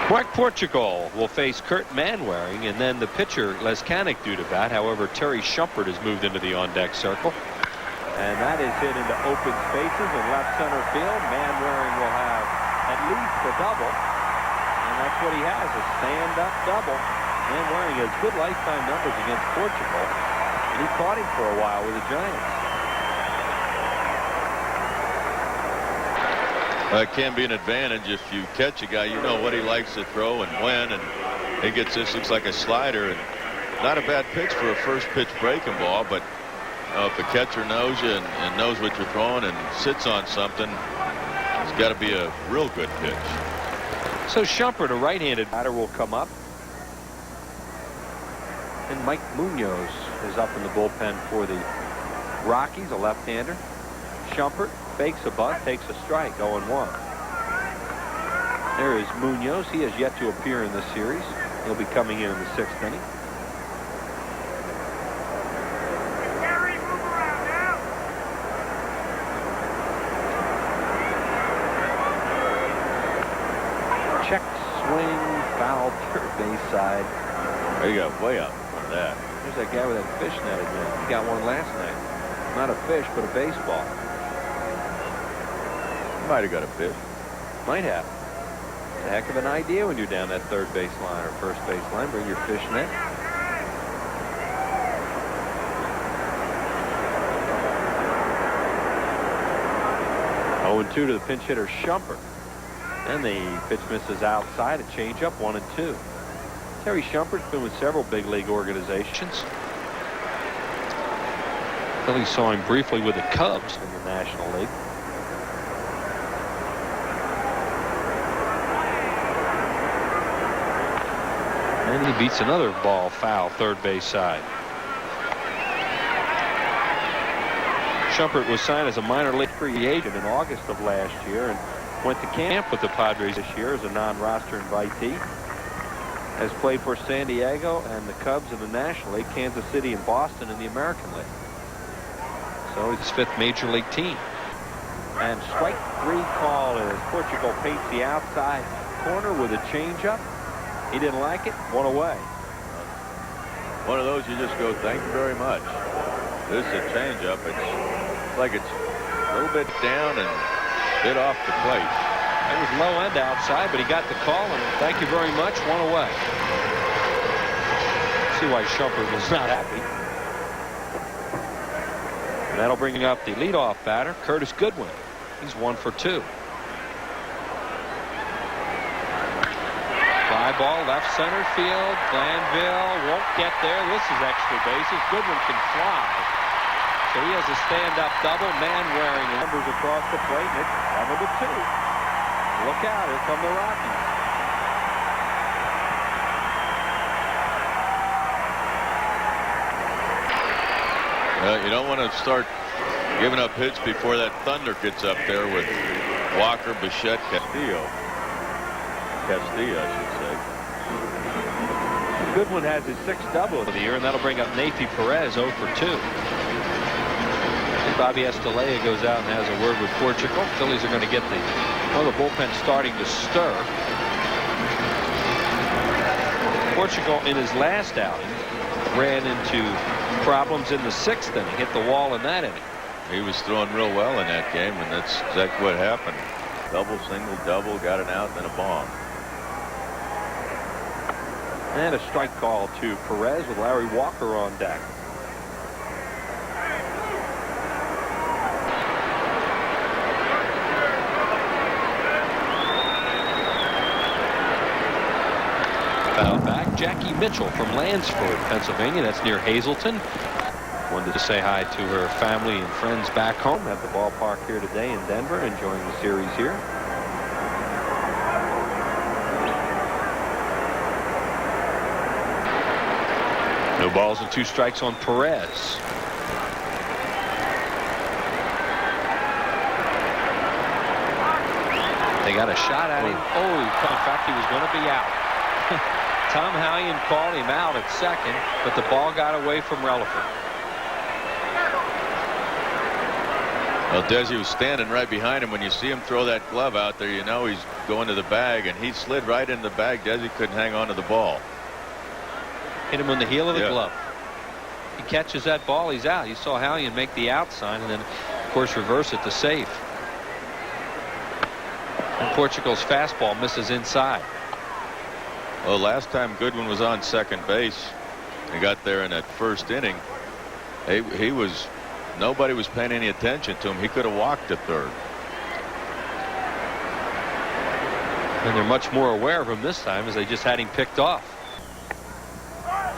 Mark Portugal will face Kurt Manwaring, and then the pitcher Les Canick due to bat. However, Terry Shumpert has moved into the on-deck circle. And that is hit into open spaces in left center field. Manwaring will have at least a double. And that's what he has, a stand-up double. Manwaring has good lifetime numbers against Portugal. And he caught him for a while with the Giants. It can be an advantage if you catch a guy, you know what he likes to throw and when, and he gets this, looks like a slider, and not a bad pitch for a first pitch breaking ball, but if the catcher knows you and knows what you're throwing and sits on something, it's got to be a real good pitch. So Shumpert, a right-handed batter, will come up. And Mike Munoz is up in the bullpen for the Rockies, a left-hander. Shumpert fakes a bunt, takes a strike, 0-1. There is Munoz. He has yet to appear in this series. He'll be coming in the 6th inning. Check swing, foul, third base side. There you go, way out in front of that. There's that guy with that fish net again. He got one last night. Not a fish, but a baseball. Might have got a fish. Might have. It's a heck of an idea when you're down that third base line or first base line. Bring your fish net. Oh, 2 to the pinch hitter Shumpert. And the pitch misses outside. A changeup, 1-2. Terry Shumpert's been with several big league organizations. Phillies saw him briefly with the Cubs in the National League. And he beats another ball foul third base side. Shumpert was signed as a minor league free agent in August of last year and went to camp with the Padres this year as a non-roster invitee. Has played for San Diego and the Cubs in the National League, Kansas City and Boston in the American League. So his 5th major league team. And strike 3 call as Portugal paints the outside corner with a changeup. He didn't like it, 1 away. One of those you just go, thank you very much. This is a changeup. It's like it's a little bit down and bit off the plate. It was low end outside, but he got the call, and thank you very much, 1 away. See why Shumpert was not happy. And that'll bring up the leadoff batter, Curtis Goodwin. He's 1 for 2. Fly ball, left center field. Glanville won't get there. This is extra bases. Goodwin can fly. So he has a stand-up double. Manwaring numbers across the plate, and it's 7-2. Look out, here come the Rockies. You don't want to start giving up hits before that thunder gets up there with Walker, Bichette, Castillo. Castillo, I should say. Goodwin has his 6th double of the year, and that'll bring up Nathy Perez, 0 for 2. And Bobby Estalella goes out and has a word with Portugal. Phillies are going to get the bullpen starting to stir. Portugal, in his last outing, ran into problems in the 6th inning, hit the wall in that inning. He was throwing real well in that game, and that's exactly what happened. Double, single, double, got an out, then a bomb. And a strike call to Perez with Larry Walker on deck. Foul back. Jackie Mitchell from Lansford, Pennsylvania. That's near Hazleton. Wanted to say hi to her family and friends back home at the ballpark here today in Denver, enjoying the series here. No balls and 2 strikes on Perez. They got a shot at him. Oh, in fact, he was going to be out. Tom Hallion called him out at second, but the ball got away from Relaford. Well, Desi was standing right behind him. When you see him throw that glove out there, you know he's going to the bag, and he slid right in the bag. Desi couldn't hang on to the ball. Hit him on the heel of the glove. He catches that ball, he's out. You saw Hallion make the out sign and then, of course, reverse it to safe. And Portugal's fastball misses inside. Well, last time Goodwin was on second base and got there in that first inning, nobody was paying any attention to him. He could have walked to third. And they're much more aware of him this time as they just had him picked off.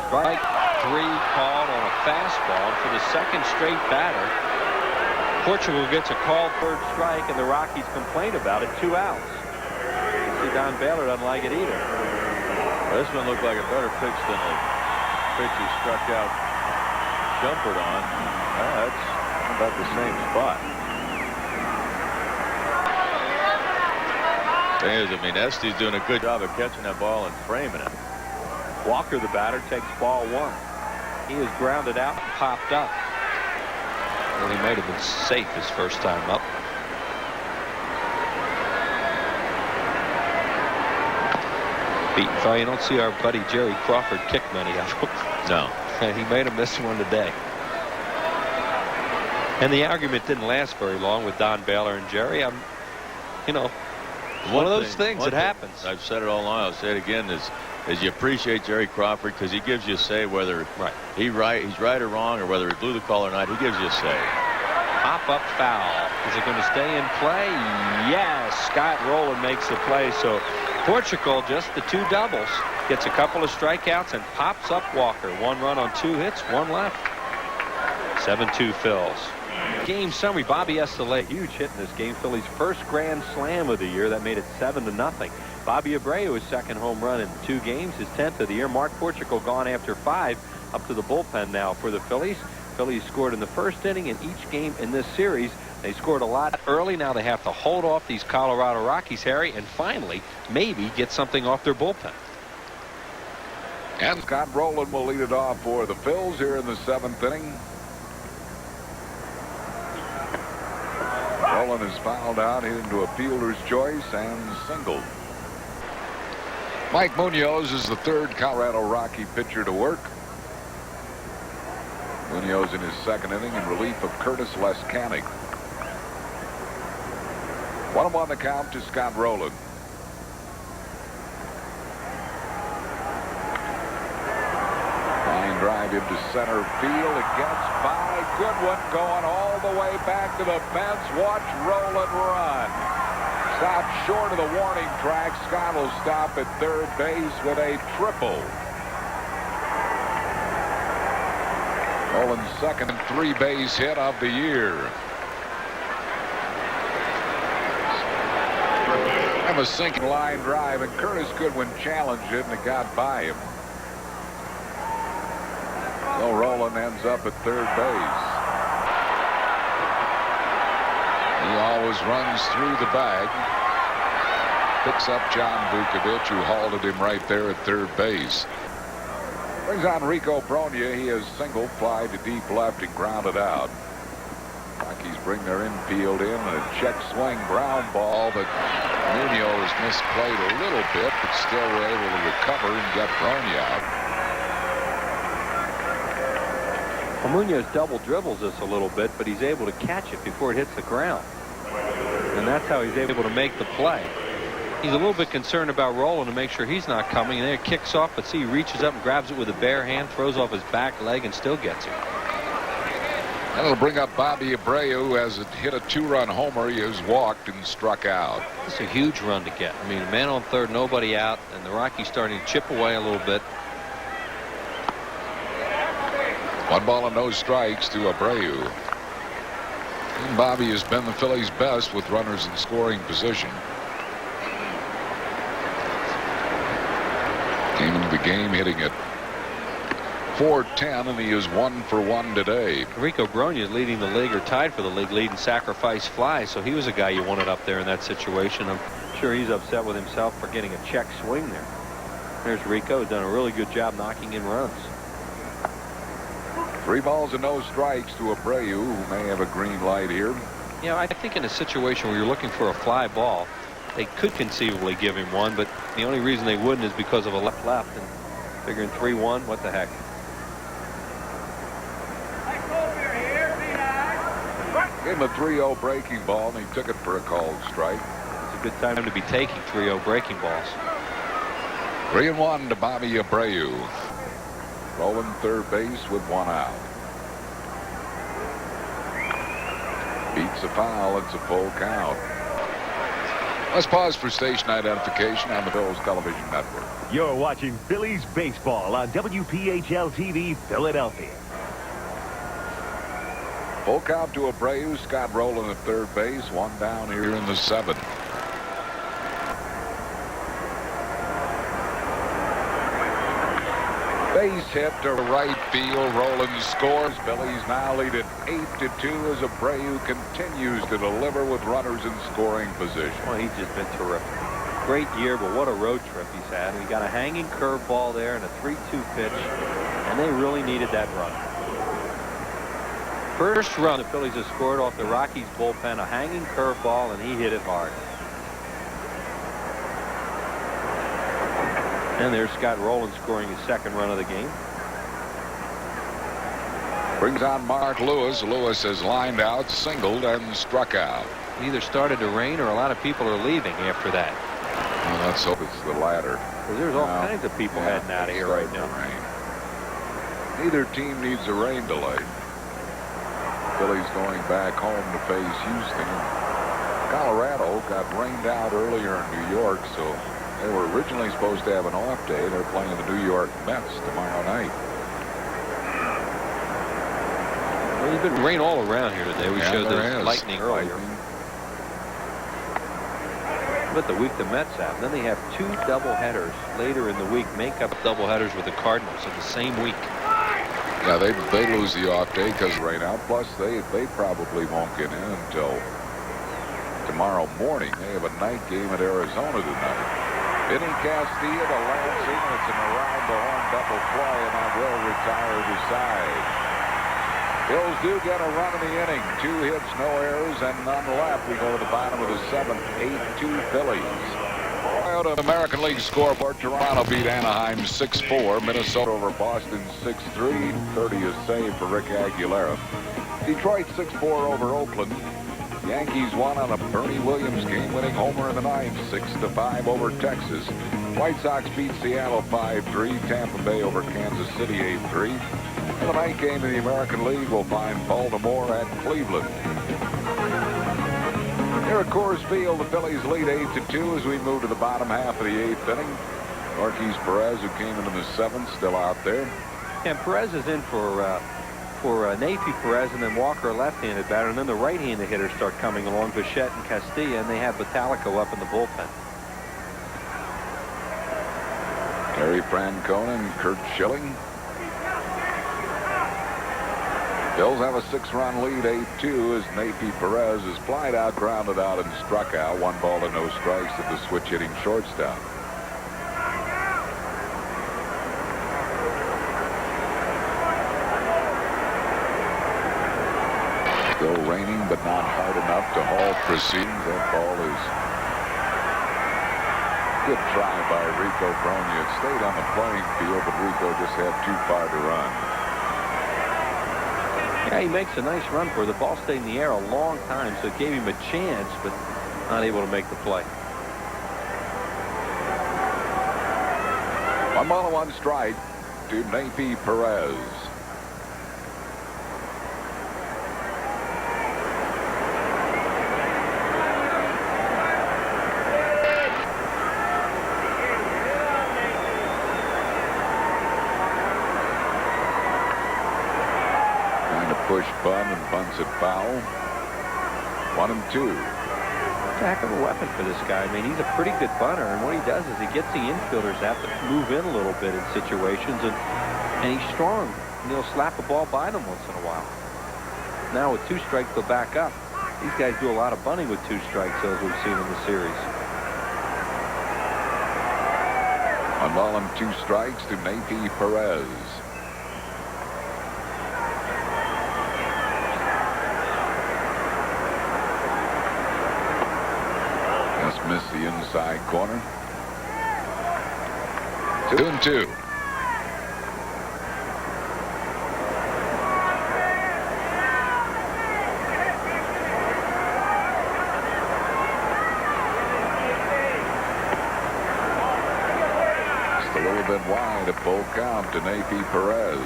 Strike 3 called on a fastball for the second straight batter. Portugal gets a called third strike, and the Rockies complain about it. 2 outs. You see, Don Baylor doesn't like it either. Well, this one looked like a better pitch than the pitch he struck out Shumpert on. That's about the same spot. Thing is, I mean, Este's doing a good job of catching that ball and framing it. Walker, the batter, takes ball 1. He is grounded out and popped up. Well, he might have been safe his first time up. Beaten foul. You don't see our buddy Jerry Crawford kick many of them. No. He made him miss one today. And the argument didn't last very long with Don Baylor and Jerry. You know, one of those things that happens. I've said it all along. I'll say it again. Is you appreciate Jerry Crawford because he gives you a say whether he's right or wrong, or whether he blew the call or not. He gives you a say. Pop-up foul. Is it going to stay in play? Yes. Scott Rowland makes the play. So Portugal, just the 2 doubles, gets a couple of strikeouts and pops up Walker. 1 run on 2 hits, 1 left. 7-2 Phils. Game summary. Bobby Estelle, huge hit in this game. Phillies' first grand slam of the year. That made it 7-0. Bobby Abreu, his second home run in 2 games, his 10th of the year. Mark Portugal gone after 5, up to the bullpen now for the Phillies. Phillies scored in the first inning in each game in this series. They scored a lot early. Now they have to hold off these Colorado Rockies, Harry, and finally maybe get something off their bullpen. And Scott Rowland will lead it off for the Phils here in the 7th inning. Rowland is fouled out, hit into a fielder's choice and singled. Mike Munoz is the 3rd Colorado Rocky pitcher to work. Munoz in his 2nd inning in relief of Curtis Lescanic. 1-1 the count to Scott Rowland. Line drive into center field. It gets by. Goodwin going all the way back to the fence. Watch Rowland run. Stopped short of the warning track. Scott will stop at third base with a triple. Rowland's 2nd 3-base hit of the year. And a sinking line drive, and Curtis Goodwin challenged it, and it got by him. So Rowland ends up at third base. He always runs through the bag. Picks up John Vukovic, who halted him right there at third base. Brings on Rico Brogna. He has single, fly to deep left and grounded out. Rockies bring their infield in, and a check swing ground ball, but Munoz misplayed a little bit, but still were able to recover and get Brogna out. Well, Munoz double dribbles this a little bit, but he's able to catch it before it hits the ground. And that's how he's able to make the play. He's a little bit concerned about Rowland to make sure he's not coming. And there it kicks off, but see, he reaches up and grabs it with a bare hand, throws off his back leg, and still gets it. That'll bring up Bobby Abreu, who has hit a 2-run homer. He has walked and struck out. It's a huge run to get. I mean, a man on third, nobody out, and the Rockies starting to chip away a little bit. 1 ball and no strikes to Abreu. And Bobby has been the Phillies' best with runners in scoring position. Came into the game hitting at .410, and he is 1 for 1 today. Rico Brogna is leading the league, or tied for the league lead in sacrifice flies, so he was a guy you wanted up there in that situation. I'm sure he's upset with himself for getting a check swing there. There's Rico, done a really good job knocking in runs. 3 balls and no strikes to Abreu, who may have a green light here. Yeah, I think in a situation where you're looking for a fly ball, they could conceivably give him one, but the only reason they wouldn't is because of a left, and figuring 3-1, what the heck. Gave him a 3-0 breaking ball, and he took it for a called strike. It's a good time to be taking 3-0 breaking balls. 3-1 to Bobby Abreu. Rolling third base with 1 out. Beats a foul. It's a full count. Let's pause for station identification on the Phillies Television Network. You're watching Phillies baseball on WPHL TV Philadelphia. Full count to Abreu. Scott Rowland at third base. 1 down here in the 7th. Base hit to right field. Rowland scores. Phillies now lead it 8-2 as Abreu continues to deliver with runners in scoring position. Well, he's just been terrific. Great year, but what a road trip he's had. He got a hanging curveball there and a 3-2 pitch, and they really needed that run. First run the Phillies have scored off the Rockies bullpen, a hanging curveball, and he hit it hard. And there's Scott Rowland scoring his 2nd run of the game. Brings on Mark Lewis. Lewis has lined out, singled, and struck out. It either started to rain or a lot of people are leaving after that. Well, let's hope it's the latter. Well, there's all kinds of people heading out of here right now. Rain. Neither team needs a rain delay. Phillies going back home to face Houston. Colorado got rained out earlier in New York, so they were originally supposed to have an off day. They're playing the New York Mets tomorrow night. Well, there's been rain all around here today. We showed the lightning earlier. But the week the Mets have, then they have 2 doubleheaders later in the week, make up doubleheaders with the Cardinals in the same week. Yeah, they lose the off day because of rain out. Plus, they probably won't get in until tomorrow morning. They have a night game at Arizona tonight. Vinny Castilla to Lansing. It's an around-the-horn double play, and that will retire the side. Bills do get a run in the inning. 2 hits, no errors, and none left. We go to the bottom of the 7th. 8-2 Phillies. The American League scoreboard. Toronto beat Anaheim 6-4. Minnesota over Boston 6-3. 30 a save for Rick Aguilera. Detroit 6-4 over Oakland. Yankees won on a Bernie Williams game-winning homer in the 9th. 6-5 over Texas. White Sox beat Seattle 5-3. Tampa Bay over Kansas City 8-3. And the night game in the American League will find Baltimore at Cleveland. Here at Coors Field, the Phillies lead 8-2 as we move to the bottom half of the 8th inning. Marquis Perez, who came into the 7th, still out there. And Perez is in for Nafy Perez, and then Walker, a left-handed batter, and then the right-handed hitters start coming along, Bichette and Castilla, and they have Vitalico up in the bullpen. Terry Francona and Kurt Schilling. Bills have a 6-run lead, 8-2, as Nafy Perez is flied out, grounded out, and struck out. 1 ball and no strikes at the switch-hitting shortstop. Still raining, but not hard enough to halt proceedings. That ball is good try by Rico Brogna. It stayed on the playing field, but Rico just had too far to run. Yeah, he makes a nice run for it. The ball stayed in the air a long time, so it gave him a chance, but not able to make the play. 1 ball and 1 strike to Nafy Perez. push bunt and bunts it foul. 1-2. It's a heck of a weapon for this guy. I mean, he's a pretty good bunter, and what he does is he gets the infielders to have to move in a little bit in situations, and he's strong. And he'll slap a ball by them once in a while. Now with 2 strikes, they'll back up. These guys do a lot of bunting with 2 strikes, as we've seen in the series. 1 ball and 2 strikes to Jamey Perez. Just missed the inside corner. 2-2. A little bit wide, a full count to Jamey Perez.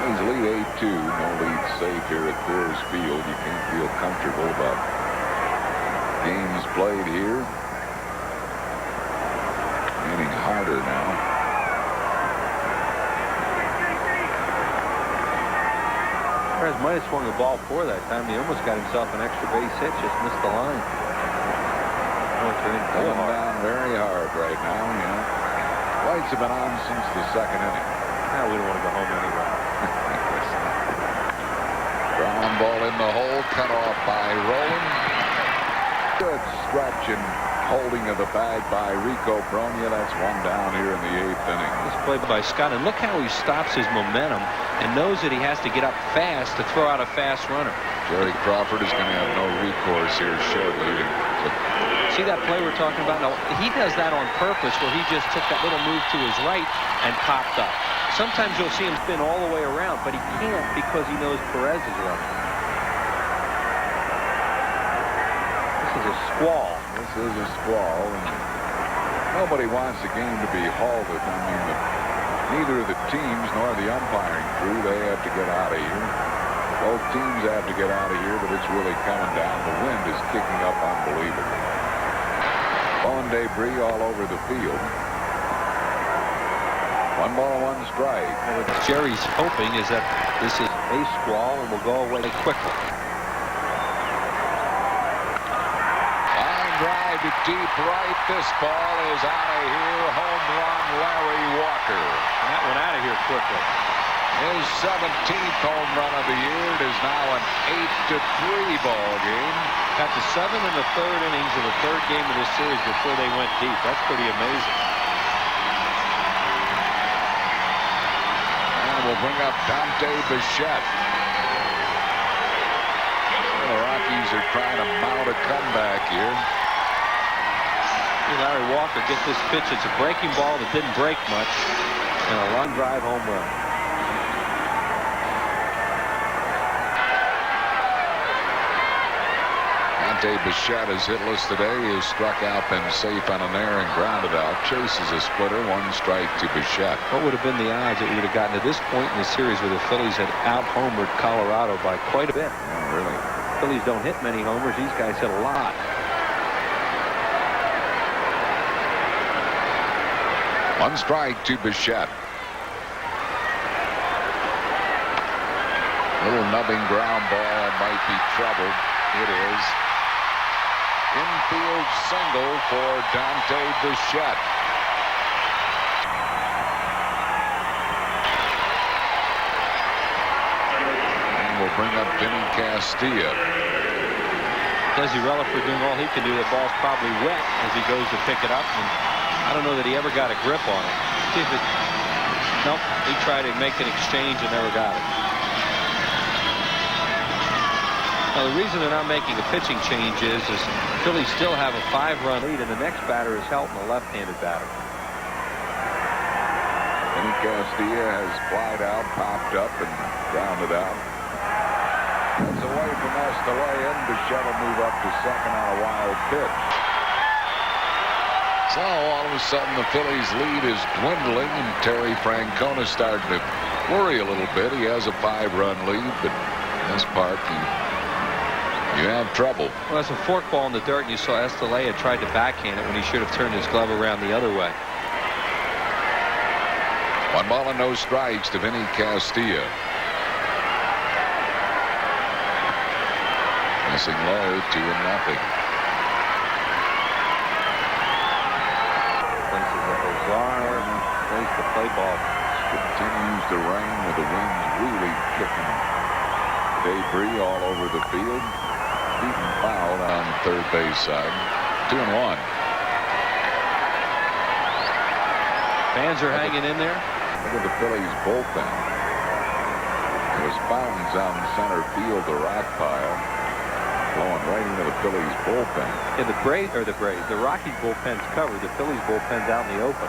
He's lead 8-2. No lead safe here at Coors Field. You can't feel comfortable about games played here. Getting harder now. Perez might have swung the ball 4 that time. He almost got himself an extra base hit. Just missed the line. Going down very hard right now. Lights have been on since the 2nd inning. We don't want to go home anyway. Ground ball in the hole, cut off by Rowland. Good stretch and holding of the bag by Rico Brogna. That's 1 down here in the 8th inning. This play by Scott, and look how he stops his momentum and knows that he has to get up fast to throw out a fast runner. Jerry Crawford is going to have no recourse here shortly. See that play we're talking about? No, he does that on purpose, where he just took that little move to his right and popped up. Sometimes you'll see him spin all the way around, but he can't because he knows Perez is running. This is a squall. This is a squall, and nobody wants the game to be halted. I mean, neither of the teams nor the umpiring crew, they have to get out of here. Both teams have to get out of here, but it's really coming down. The wind is kicking up unbelievably. Bone debris all over the field. 1 ball, 1 strike. What Jerry's hoping is that this is a squall and will go away quickly. Line drive to deep right. This ball is out of here. Home run, Larry Walker. And that went out of here quickly. His 17th home run of the year. It is now an 8-3 ball game. Got the 7th and the 3rd innings of the 3rd game of this series before they went deep. That's pretty amazing. And we'll bring up Dante Bichette. The Rockies are trying to mount a comeback here. See Larry Walker get this pitch. It's a breaking ball that didn't break much. And a long drive home run. Dante Bichette is hitless today. He has struck out, been safe on an error and grounded out. Chases a splitter. 1 strike to Bichette. What would have been the odds that we would have gotten to this point in the series where the Phillies had out-homered Colorado by quite a bit? Oh, really? Phillies don't hit many homers. These guys hit a lot. One strike to Bichette. Little nubbing ground ball might be trouble. It is. Infield single for Dante Bichette. And we'll bring up Vinny Castilla. Desi Relaford doing all he can do. The ball's probably wet as he goes to pick it up. And I don't know that he ever got a grip on it. See if it. Nope. He tried to make an exchange and never got it. Now, the reason they're not making a pitching change is Phillies still have a 5-run lead, and the next batter is Helton, a left-handed batter. Vinny Castilla has flied out, popped up, and grounded out. That's away from Estrella. Bichette will move up to second on a wild pitch. So all of a sudden the Phillies lead is dwindling, and Terry Francona starting to worry a little bit. He has a 5-run lead, but in this part you have trouble. Well, that's a fork ball in the dirt, and you saw Estrella tried to backhand it when he should have turned his glove around the other way. 1 ball and no strikes to Vinny Castilla. Missing low, 2-0. Places a bizarre place to play ball. Continues to rain with the winds really kicking debris all over the field. Beaten fouled on the third base side. 2-1. Fans are hanging in there. Look at the Phillies bullpen. There's fountains out in center field, the rock pile, blowing right into the Phillies bullpen. Yeah, the Rockies bullpen's covered. The Phillies bullpen's out in the open.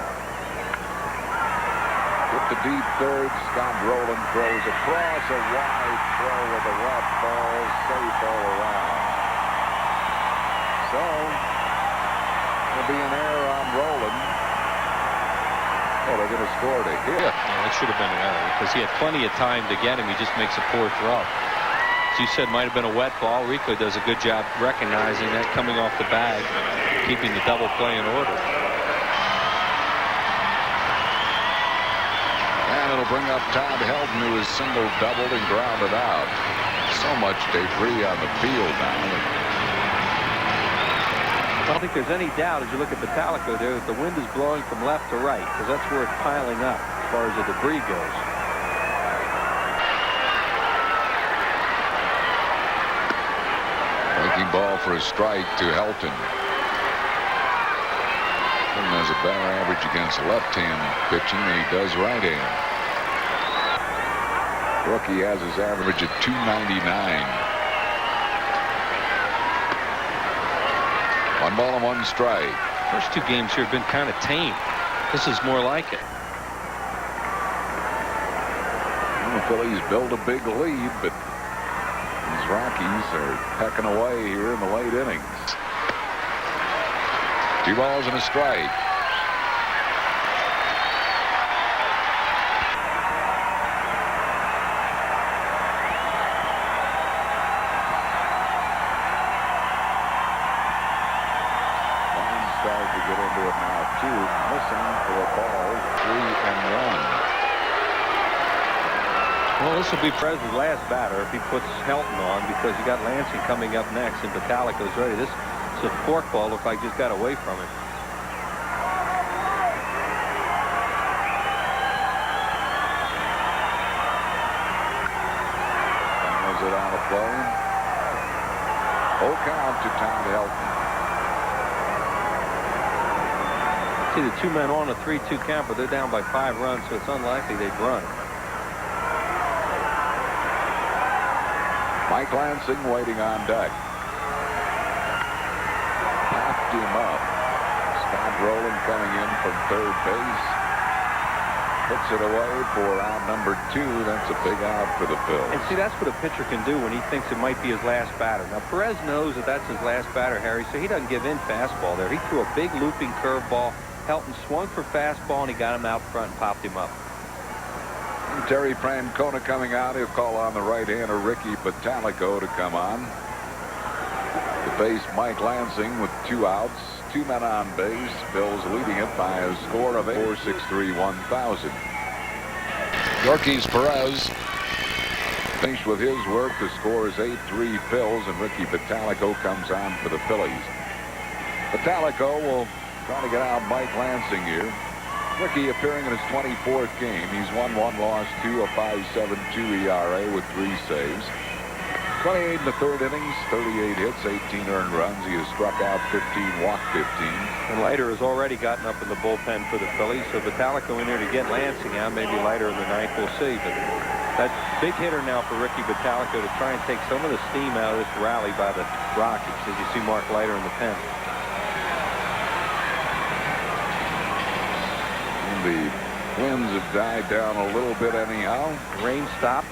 With the deep third, Scott Rowland throws across a wide throw with the left ball safe all around. So there'll be an error on Rowland. Oh, they're going to score to hit. Yeah, that should have been an error because he had plenty of time to get him. He just makes a poor throw. As you said, might have been a wet ball. Rico does a good job recognizing that coming off the bag, keeping the double play in order. And it'll bring up Todd Helton, who is single, doubled, and grounded out. So much debris on the field now. I don't think there's any doubt as you look at Vitalico there that the wind is blowing from left to right because that's where it's piling up as far as the debris goes. Breaking ball for a strike to Helton. Helton has a better average against left-hand pitching than he does right-hand. Rookie has his average at .299. 1 ball and 1 strike. First 2 games here have been kind of tame. This is more like it. Well, the Phillies build a big lead, but these Rockies are pecking away here in the late innings. 2 balls and a strike. Started to get into it now, too. Missing for a ball, 3-1. Well, this will be Perez's last batter if he puts Helton on because you got Lansing coming up next and Vitalico's ready. This is a forkball. Looked like just got away from him. Was it out of play? Full count to Todd Helton. See the 2 men on a 3-2 count, but they're down by 5 runs, so it's unlikely they'd run. Mike Lansing waiting on deck. Popped him up. Scott Rowland coming in from third base. Puts it away for out number 2. That's a big out for the Phils. And see, that's what a pitcher can do when he thinks it might be his last batter. Now, Perez knows that that's his last batter, Harry, so he doesn't give in fastball there. He threw a big looping curveball. Helton swung for fastball, and he got him out front and popped him up. And Terry Francona coming out. He'll call on the right-hander Ricky Vitalico to come on. To face Mike Lansing with 2 outs. 2 men on base. Phil's leading it by a score of 4-6-3-1,000. Yorkie's Perez finished with his work. The score is 8-3 Phil's, and Ricky Vitalico comes on for the Phillies. Vitalico will try to get out Mike Lansing here. Ricky appearing in his 24th game. He's won 1, lost 2, a 5.72 ERA with 3 saves. 28 in the third innings, 38 hits, 18 earned runs. He has struck out 15, walked 15. And Leiter has already gotten up in the bullpen for the Phillies, so Vitalico in there to get Lansing out. Maybe Leiter in the ninth, we'll see. But that big hitter now for Ricky Vitalico to try and take some of the steam out of this rally by the Rockies, as you see Mark Leiter in the pen. The winds have died down a little bit anyhow. The rain stopped.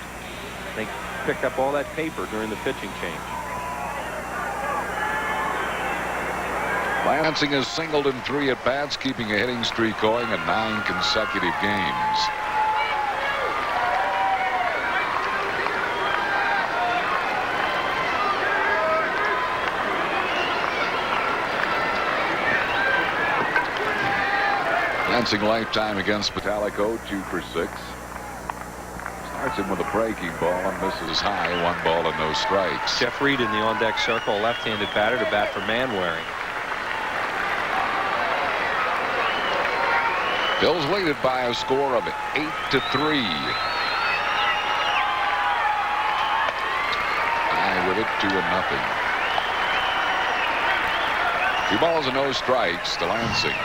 They picked up all that paper during the pitching change. Lansing has singled in 3 at-bats, keeping a hitting streak going at 9 consecutive games. Lansing lifetime against Pitalico, 2 for 6. Starts him with a breaking ball and misses high. 1 ball and no strikes. Jeff Reed in the on-deck circle, left-handed batter to bat for Manwaring. Phil's lead it by a score of 8-3. High with it, 2-0. 2 balls and no strikes to Lansing.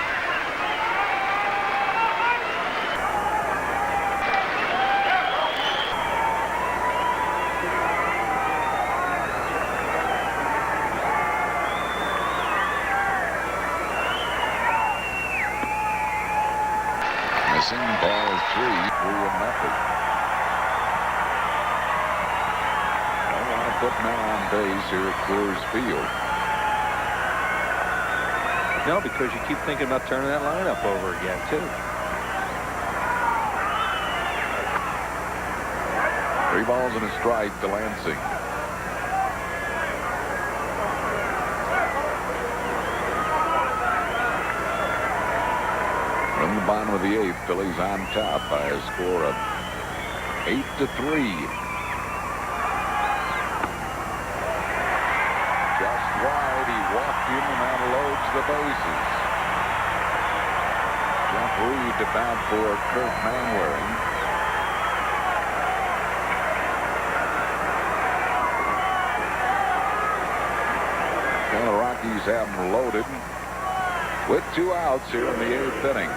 Missing ball 3, 3-0. Don't want to put men on base here at Coors Field. No, because you keep thinking about turning that lineup over again, too. 3 balls and a strike to Lansing. From the bottom of the 8th, Phillies on top by a score of 8-3. Just wide, he walked in and that loads the bases. Jeff Reed to bat for Kurt Manwaring. Well, the Rockies have him loaded with 2 outs here in the 8th inning.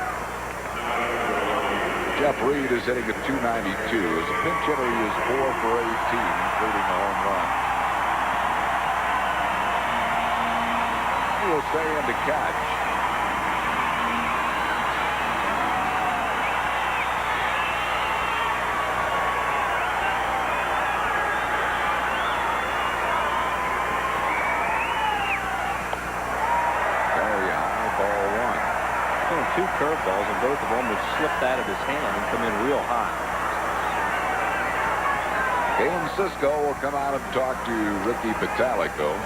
Jeff Reed is hitting at 292. As a pinch hitter, he is 4 for 18, including a home run. He will stay in to catch. Very high, ball 1. 2 curveballs, and both of them would slipped out of his hand and come in real high. Galen Cisco will come out and talk to Ricky Pitalico.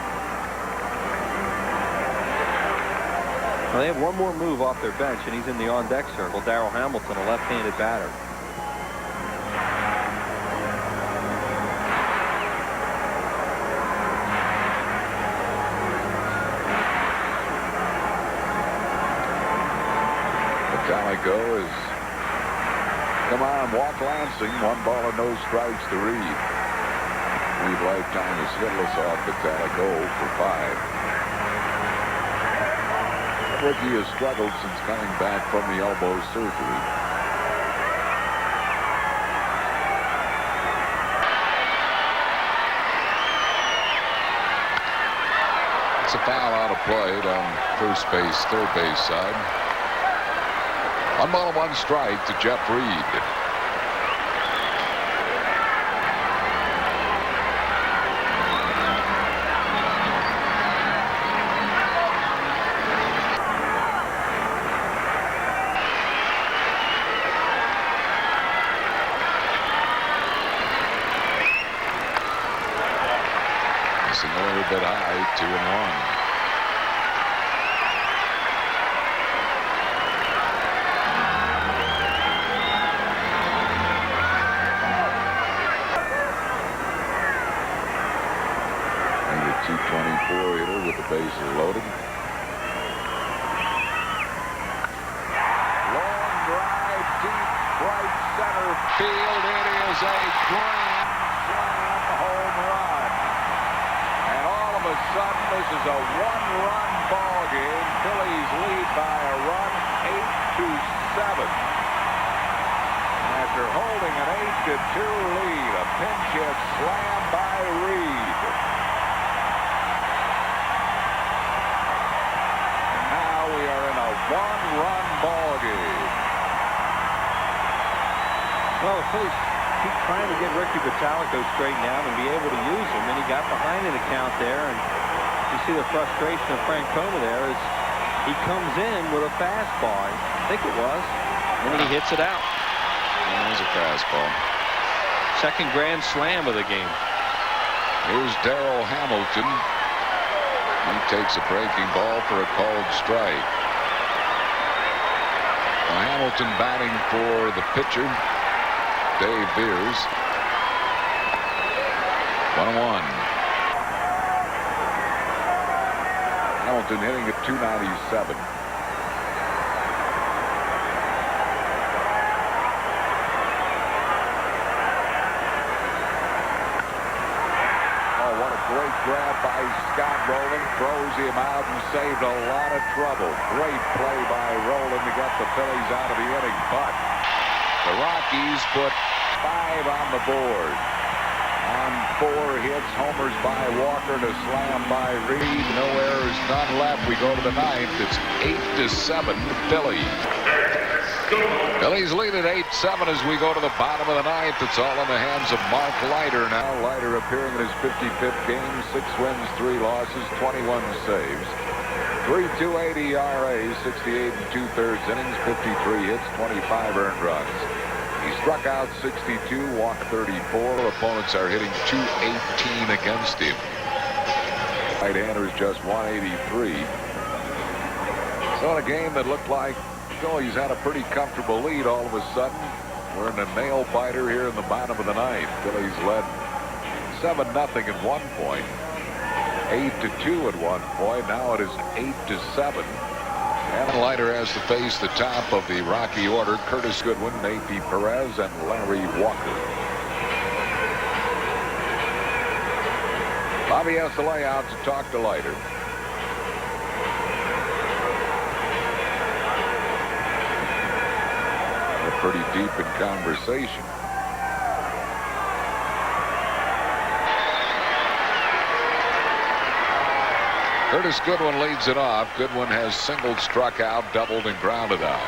Well, they have one more move off their bench, and he's in the on-deck circle. Darrell Hamilton, a left-handed batter. Pitalico is come on, walk Lansing. 1 ball and no strikes to Reed. Reed lifetime is hitless off Pitalico, 0 for 5. Ricky has struggled since coming back from the elbow surgery. It's a foul out of play down first base, third base side. 1 ball and 1 strike to Jeff Reed. A little bit high, 2-1. And the 224 hitter with the bases loaded. Long drive, deep right center field. It is a grand slam home run. And all of a sudden, this is a 1-run ball game. Phillies lead by a run, 8-7. After holding an 8-2 lead, a pinch hit slam by Reed. And now we are in a 1-run ball game. Well, the Phillies keep trying to get Ricky Pitalico straightened out and be able to use him, and he got behind in the count there, and you see the frustration of Francona there as he comes in with a fastball. I think it was, and he hits it out. That was a fastball. Second grand slam of the game. Here's Darrell Hamilton. He takes a breaking ball for a called strike. Hamilton batting for the pitcher, Dave Beers. 1-1. Hamilton hitting at .297. Great grab by Scott Rowland, throws him out and saved a lot of trouble. Great play by Rowland to get the Phillies out of the inning, but the Rockies put 5 on the board. On 4 hits, homers by Walker and a slam by Reed. No errors, none left. We go to the 9th. It's 8-7 Phillies. Phillies lead at 8-7 as we go to the bottom of the 9th. It's all in the hands of Mark Leiter now. Leiter appearing in his 55th game. 6 wins, 3 losses, 21 saves. 3.28 ERA, 68 2/3 innings, 53 hits, 25 earned runs. He struck out 62, walked 34. Opponents are hitting .218 against him. Right-handers just 183. So in a game that looked like Phillies had a pretty comfortable lead, all of a sudden we're in a nail biter here in the bottom of the 9th. Phillies led 7-0 at one point, 8-2 at one point. Now it is 8-7. And Leiter has to face the top of the Rocky order: Curtis Goodwin, Nathan Perez, and Larry Walker. Bobby has to lay out to talk to Leiter. Pretty deep in conversation. Curtis Goodwin leads it off. Goodwin has singled, struck out, doubled, and grounded out.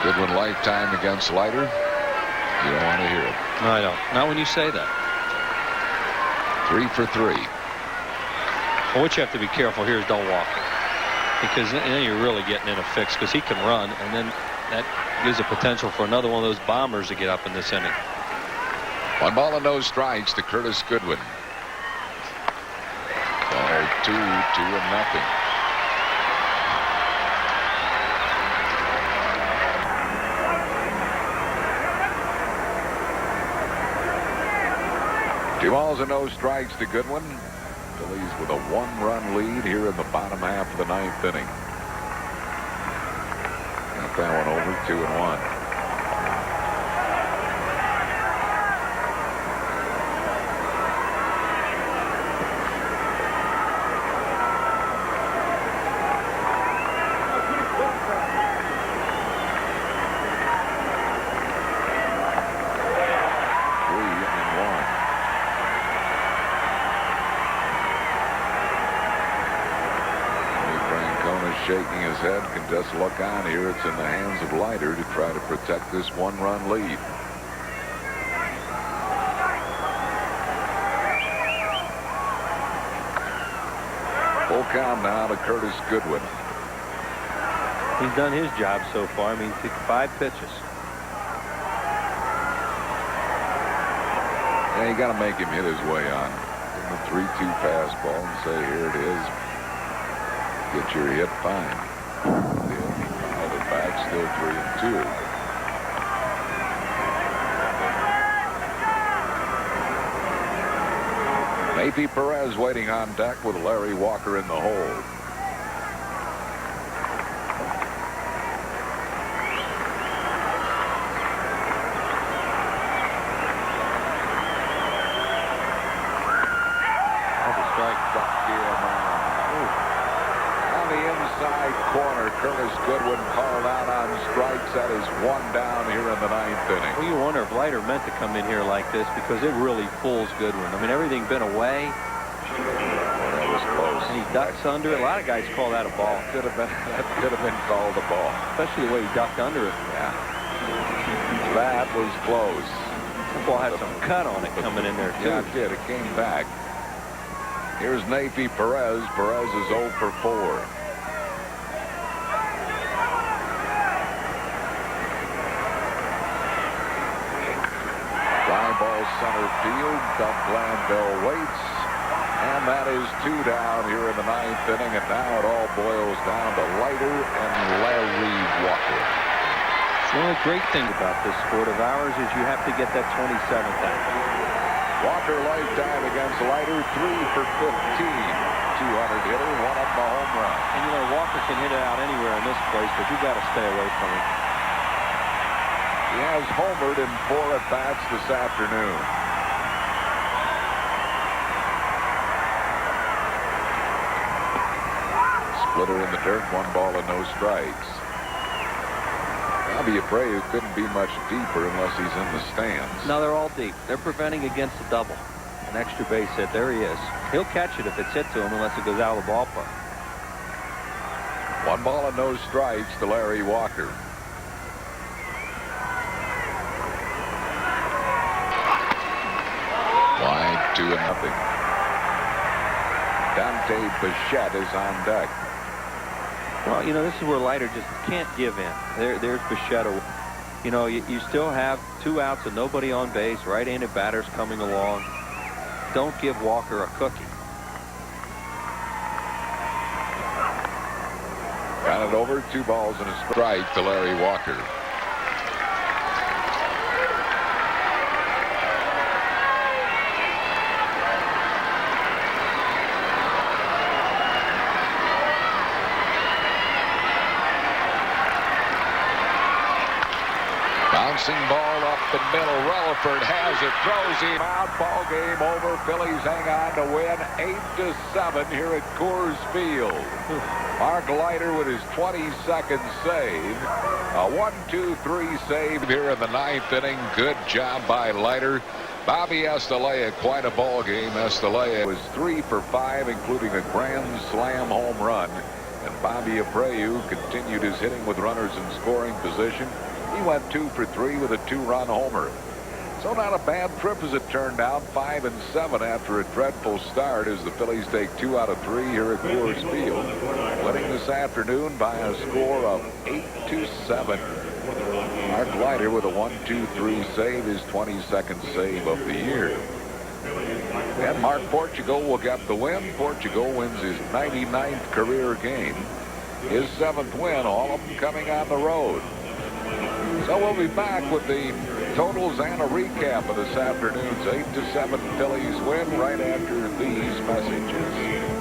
Goodwin lifetime against Leiter. You don't want to hear it. No, I don't. Not when you say that. 3 for 3. Well, what you have to be careful here is don't walk him, because then you're really getting in a fix, because he can run, and then that gives a potential for another one of those bombers to get up in this inning. 1 ball and no strikes to Curtis Goodwin. Ball 2-0. Two balls and no strikes to Goodwin. Phillies with a 1-run lead here in the bottom half of the 9th inning. Got that one over, 2-1. Shaking his head, can just look on here. It's in the hands of Leiter to try to protect this 1-run lead. Full count now to Curtis Goodwin. He's done his job so far. I mean, he took 5 pitches. Yeah, you got to make him hit his way on. Give him a 3-2 fastball and say, here it is. Get your hit, fine. Fouled it back, still 3-2. Nathan Perez waiting on deck with Larry Walker in the hole. Corner, Curtis Goodwin called out on strikes. That is 1 down here in the 9th inning. Well, you wonder if Leiter meant to come in here like this, because it really fools Goodwin. I mean, everything been away. Well, that was close. And he ducks under it. A lot of guys call that a ball. That could have been called a ball. Especially the way he ducked under it. Yeah. That was close. The ball had some cut on it coming in there, too. Yeah, it did. It came back. Here's Nathan Perez. Perez is 0 for 4. Center field. Doug Glanville waits. And that is 2 down here in the 9th inning, and now it all boils down to Leiter and Larry Walker. The only great thing about this sport of ours is you have to get that 27th out. Walker lifetime against Leiter, 3 for 15. 200 hitter, one up a home run. And you know, Walker can hit it out anywhere in this place, but you got to stay away from him. He has homered in 4 at-bats this afternoon. Splitter in the dirt, 1 ball and no strikes. Bobby Abreu couldn't be much deeper unless he's in the stands. No, they're all deep. They're preventing against a double. An extra base hit. There he is. He'll catch it if it's hit to him unless it goes out of the ballpark. 1 ball and no strikes to Larry Walker. Wide 2-0. Dante Bichette is on deck. Well, you know, this is where Leiter just can't give in. There's Bichette. You know, you still have 2 outs and nobody on base. Right-handed batters coming along. Don't give Walker a cookie. Got it over, 2 balls and a strike to Larry Walker. Bouncing ball up the middle. Relaford has it, throws him out. Ball game over. Phillies hang on to win 8-7 here at Coors Field. Mark Leiter with his 22nd save. A 1-2-3 save here in the 9th inning. Good job by Leiter. Bobby Estalella, quite a ball game. Estalella was 3 for 5, including a grand slam home run. And Bobby Abreu continued his hitting with runners in scoring position. He went 2 for 3 with a 2-run homer. So not a bad trip as it turned out. 5-7 after a dreadful start as the Phillies take 2 out of 3 here at Coors Field. Winning this afternoon by a score of 8-7. Mark Leiter with a 1-2-3 save, his 22nd save of the year. And Mark Portugal will get the win. Portugal wins his 99th career game. His 7th win, all of them coming on the road. So we'll be back with the totals and a recap of this afternoon's 8-7 Phillies win right after these messages.